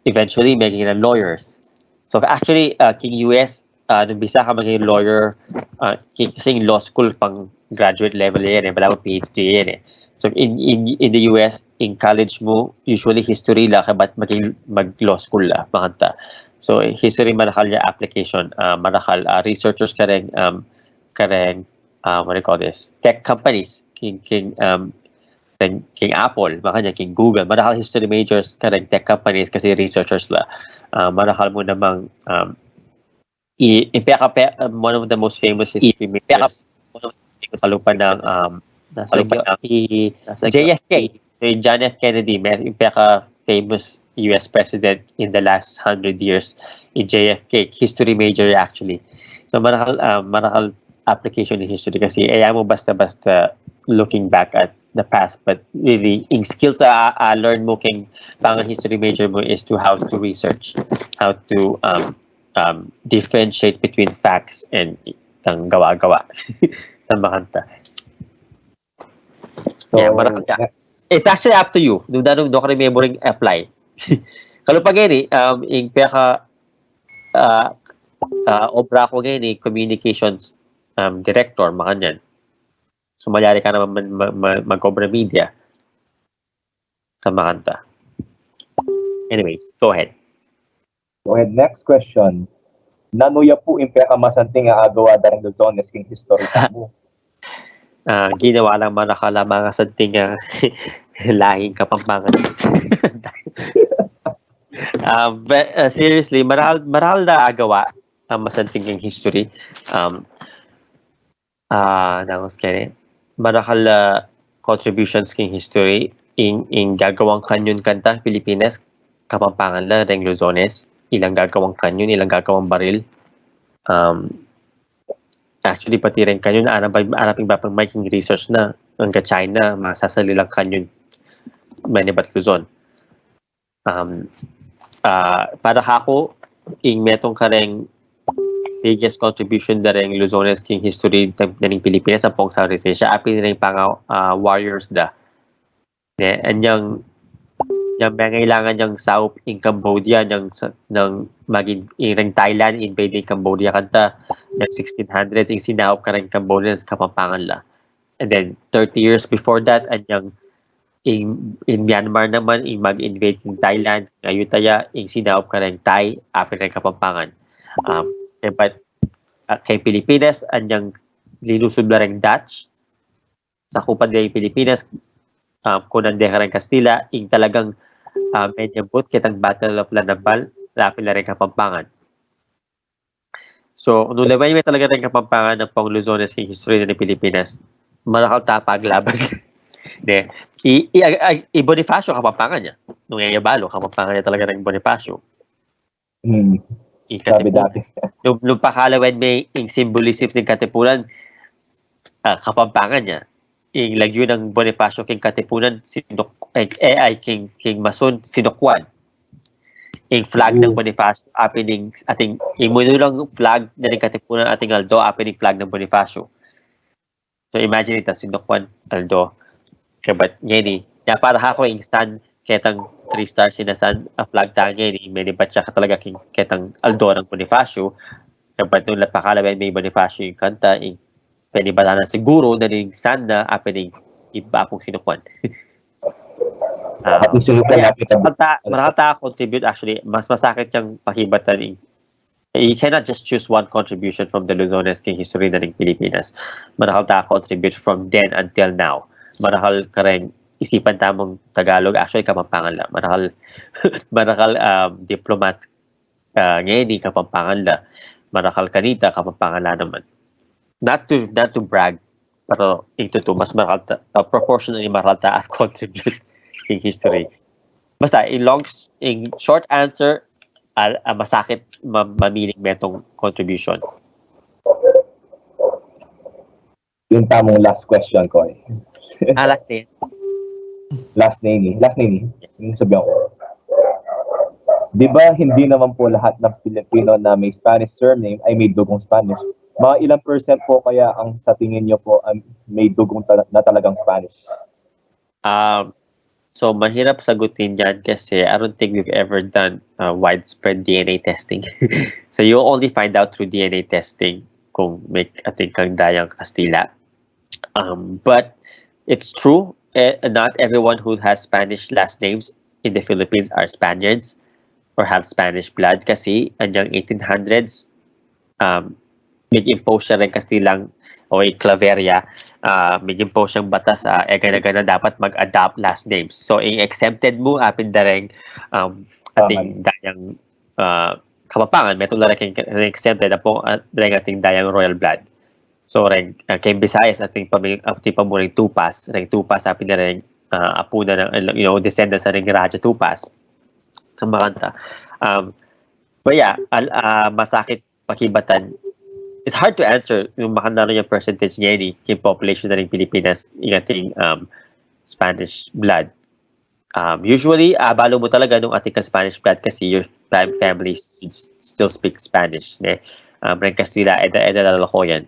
eventually making them lawyers. So actually king US nung bisa ka maging lawyer, kasi law school pang graduate level yan wala mo PhD yan So in the US, in college mo, usually history lang, but mag-law school makanta. So history manakal niya application, manakal researchers ka rin, what do you call this? Tech companies, king Apple, makanya king Google, manakal history majors ka rin, tech companies kasi researchers la. Manakal mo namang one of the most famous history makers palupan ng JFK, John F. Kennedy, yung famous US president in the last 100 years, JFK, history major actually. So marakal application in history kasi ayaw mo basta looking back at the past, but really yung skills learn mo king pang history major mo is to how to research, how to differentiate between facts and ang gawa-gawa ng makanta. So, yeah, it's actually up to you. Nung ka remembering apply. Kalau pag yung peka obra ko ngayon communications director, makanyan. So, malyari ka naman mag-obra media sa makanta. Anyways, go ahead. Okay, next question. Nanuya po yung pekamasanting nga agawa darang Luzones king historika mo. Ginawa lang manakala mga santing lahing Kapampangan. But seriously, maral na agawa ang masanting yung history. Marakal contributions king history in gagawang kanyon kanta Pilipinas, Kapampangan la ring Luzones. Ilang gagawang kanyon, ilang gagawang baril. Actually, pati rin kanyon, araping ba pang making research na hanggang China, masasalilang kanyon, Manibat Luzon. Para ako, metong kareng biggest contribution na rin Luzones king history na ng Pilipinas sa pong Southeast Asia, apin rin pang warriors da. Anyang yung kailangan yung South in Cambodia ng maging in Thailand invading Cambodia kanta ng 1600s yung sinahop ka rin Cambodia sa Kapampangan la. And then 30 years before that yung in Myanmar naman yung mag-invade ng Thailand Ayutthaya yung sinahop ka rin Thai after ng Kapampangan. But kay Pilipinas yung linusob na rin Dutch sa kupan ng Pilipinas kunande ka rin Kastila yung talagang medyo kitang Battle of Lanabal lapit na rin Kapampangan. So, nung labay may talaga rin Kapampangan ng pang Luzones ng history ng Pilipinas, marakal tapag laban. De, i-Bonifacio Kapampangan niya. Nung Yayabalo, Kapampangan niya talaga ng Bonifacio. Sabi dati. Nung pakalawan may yung symbolism ng Katipunan, Kapampangan niya. Yung lagyo ng Bonifacio king Katipunan, king Mason, Sinokwan. Yung flag ng Bonifacio, ating yung munulang flag na ng Katipunan ating Aldo, ating flag ng Bonifacio. So imagine ito, Sinokwan, Aldo. Kabat ngayon ya para ako yung sun, ketang 3 stars sinasan, a flag tayo ngayon, may nibat siya talaga ketang Aldo ng Bonifacio. Kabat nung napakalaban may Bonifacio yung kanta, yung penibala na siguro na rin sana apening iba akong Sinokwan. Marata contribute actually, mas masakit yung pakibatan. You cannot just choose one contribution from the Luzones king history na ng Pilipinas. Marahal ta contribute from then until now. Marahal ka rin isipan tamang Tagalog, actually Kapampangan la. Marahal diplomat ngayon Kapampangan la. Marahal kanita Kapampangan la naman. Not to brag, pero ito to mas marahal ta, proportionally marahal ta at contribute in history. Basta in short answer, masakit mamiling metong contribution. Yung tamong last question ko eh. Last name. Last name. Yung sabihan ko. Di ba hindi naman po lahat ng Pilipino na may Spanish surname ay may dugong Spanish? Mga ilang percent po kaya ang sa tingin nyo po may dugong na talagang Spanish? So, mahirap sagutin yan kasi I don't think we've ever done widespread DNA testing. So, you only find out through DNA testing kung may ating kang dayang Kastila. But it's true, not everyone who has Spanish last names in the Philippines are Spaniards or have Spanish blood kasi anyang 1800s, nag-impose siya rin Kastilang o Claveria, mag-impose siyang batas sa na dapat mag-adopt last names. So, exempted mo, apin da rin ating dayang Kapampangan, may tulad rin exempted na po rin ating dayang royal blood. So, rin, kay Visayas, ating pamuring Tupas, apin na rin apo na ng, descendants na rin Raja Tupas. Sa makanta. But yeah, masakit pakibatan. It's hard to answer yung makanda yung percentage ngayon yung population na rin Pilipinas yung ating Spanish blood. Usually, balo mo talaga nung ating Spanish blood kasi your family still speak Spanish. Rin Castilla, lalako yan.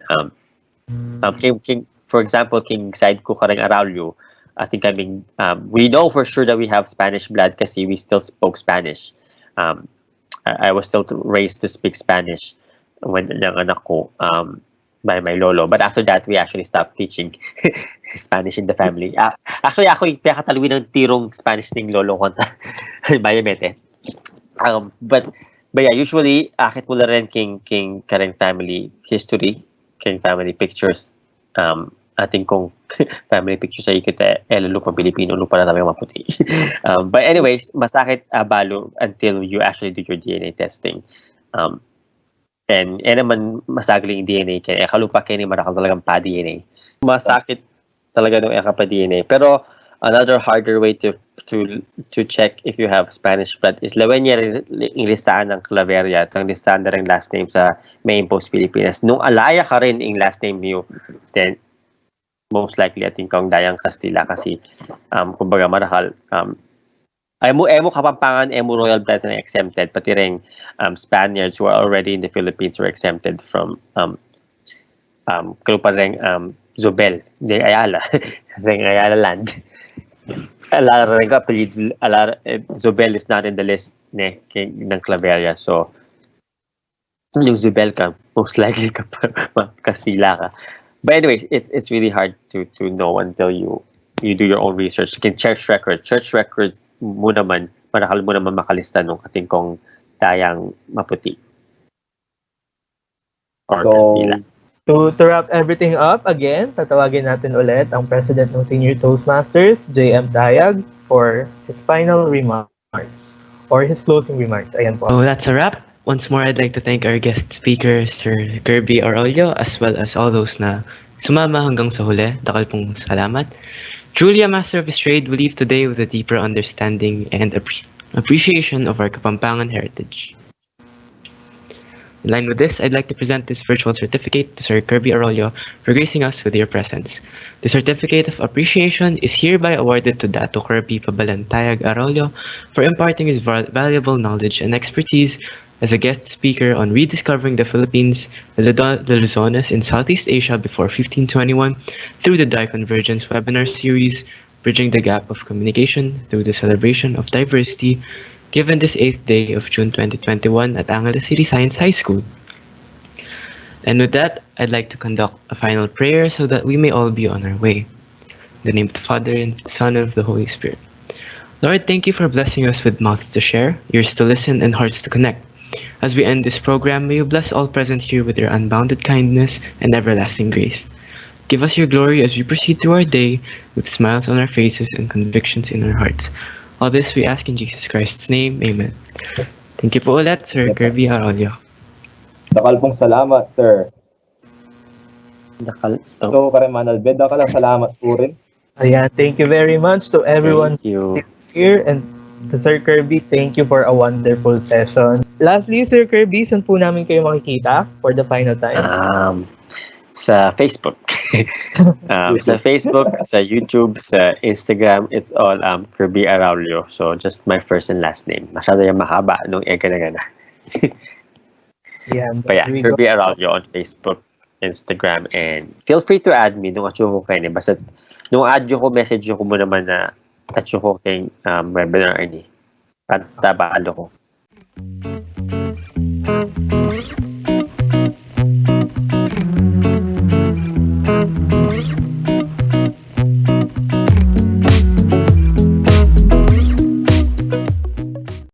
For example, king side ko karang Aráullo, ating kaming, we know for sure that we have Spanish blood kasi we still spoke Spanish. I was still raised to speak Spanish when yung anak ko by my lolo. But after that, we actually stopped teaching Spanish in the family. Actually, ako yung pinakatalwin ng tirong Spanish ng lolo ko. Bayamete. But yeah, usually, akit mula rin king karang family history, king family pictures, ating kong family pictures ay kita lupa Pilipino, lupa na talaga maputi. But anyways, masakit balo until you actually do your DNA testing. And naman masagling DNA kaya kalupa kaya ni marakal talagang pa-DNA. Masakit talaga nung pa-DNA. Pero another harder way to check if you have Spanish blood is lawan niya yung listahan ng Claveria at ang listahan na rin last name sa main post Pilipinas. Nung alaya ka rin yung last name niyo, then most likely ating kang dayang Kastila kasi kumbaga marakal emo Kapampangan, emo royal blood na exempted, pati rin Spaniards who are already in the Philippines were exempted from kalupa rin Zobel de Ayala rin Ayala land. Alara rin ka Zobel is not in the list ng Claveria, so yung Zobel ka most likely ka Kastila ka. But anyways, it's really hard to know until you do your own research. You can church records mo naman, marakal mo naman makalista nung ating kong dayang maputi. Or Kastila. To wrap everything up, again, tatawagin natin ulit ang President ng Senior Toastmasters, J.M. Tayag, for his final remarks. or his closing remarks. Ayan po. Oh, that's a wrap. Once more, I'd like to thank our guest speaker, Sir Kirby Aráullo, as well as all those na sumama hanggang sa huli. Dakal pong salamat. Truly a master of his trade, we leave today with a deeper understanding and appreciation of our Kapampangan heritage. In line with this, I'd like to present this virtual certificate to Sir Kirby Aráullo for gracing us with your presence. The certificate of appreciation is hereby awarded to Dátû Kirby Pábalan-Táyag Aráullo for imparting his valuable knowledge and expertise as a guest speaker on rediscovering the Philippines, the Luzones in Southeast Asia before 1521 through the Di-Convergence webinar series, Bridging the Gap of Communication through the Celebration of Diversity, given this 8th day of June 2021 at Angeles City Science High School. And with that, I'd like to conduct a final prayer so that we may all be on our way. In the name of the Father, and of the Son, and of the Holy Spirit. Lord, thank you for blessing us with mouths to share, ears to listen, and hearts to connect. As we end this program, may you bless all present here with your unbounded kindness and everlasting grace. Give us your glory as we proceed through our day with smiles on our faces and convictions in our hearts. All this we ask in Jesus Christ's name. Amen. Thank you po ulit, Sir Kirby Aráullo. Dakal pong salamat, sir. Dakal. So, Kareman Albed, dakal ang salamat po rin. Ayan, thank you very much to everyone Thank you. here, and to Sir Kirby, thank you for a wonderful session. Lastly, Sir Kirby, saan po namin kayo makikita for the final time? Sa Facebook. Sa Facebook, sa YouTube, sa Instagram, it's all Kirby Aráullo. So, just my first and last name. Masyado yung mahaba nung gana. Yan, But yeah, there we go. Kirby Aráullo on Facebook, Instagram, and feel free to add me nung atyo ko kayo. Basta nung add ko, message ko mo naman na atyo ko kayong webinar ni. At tabalo ko.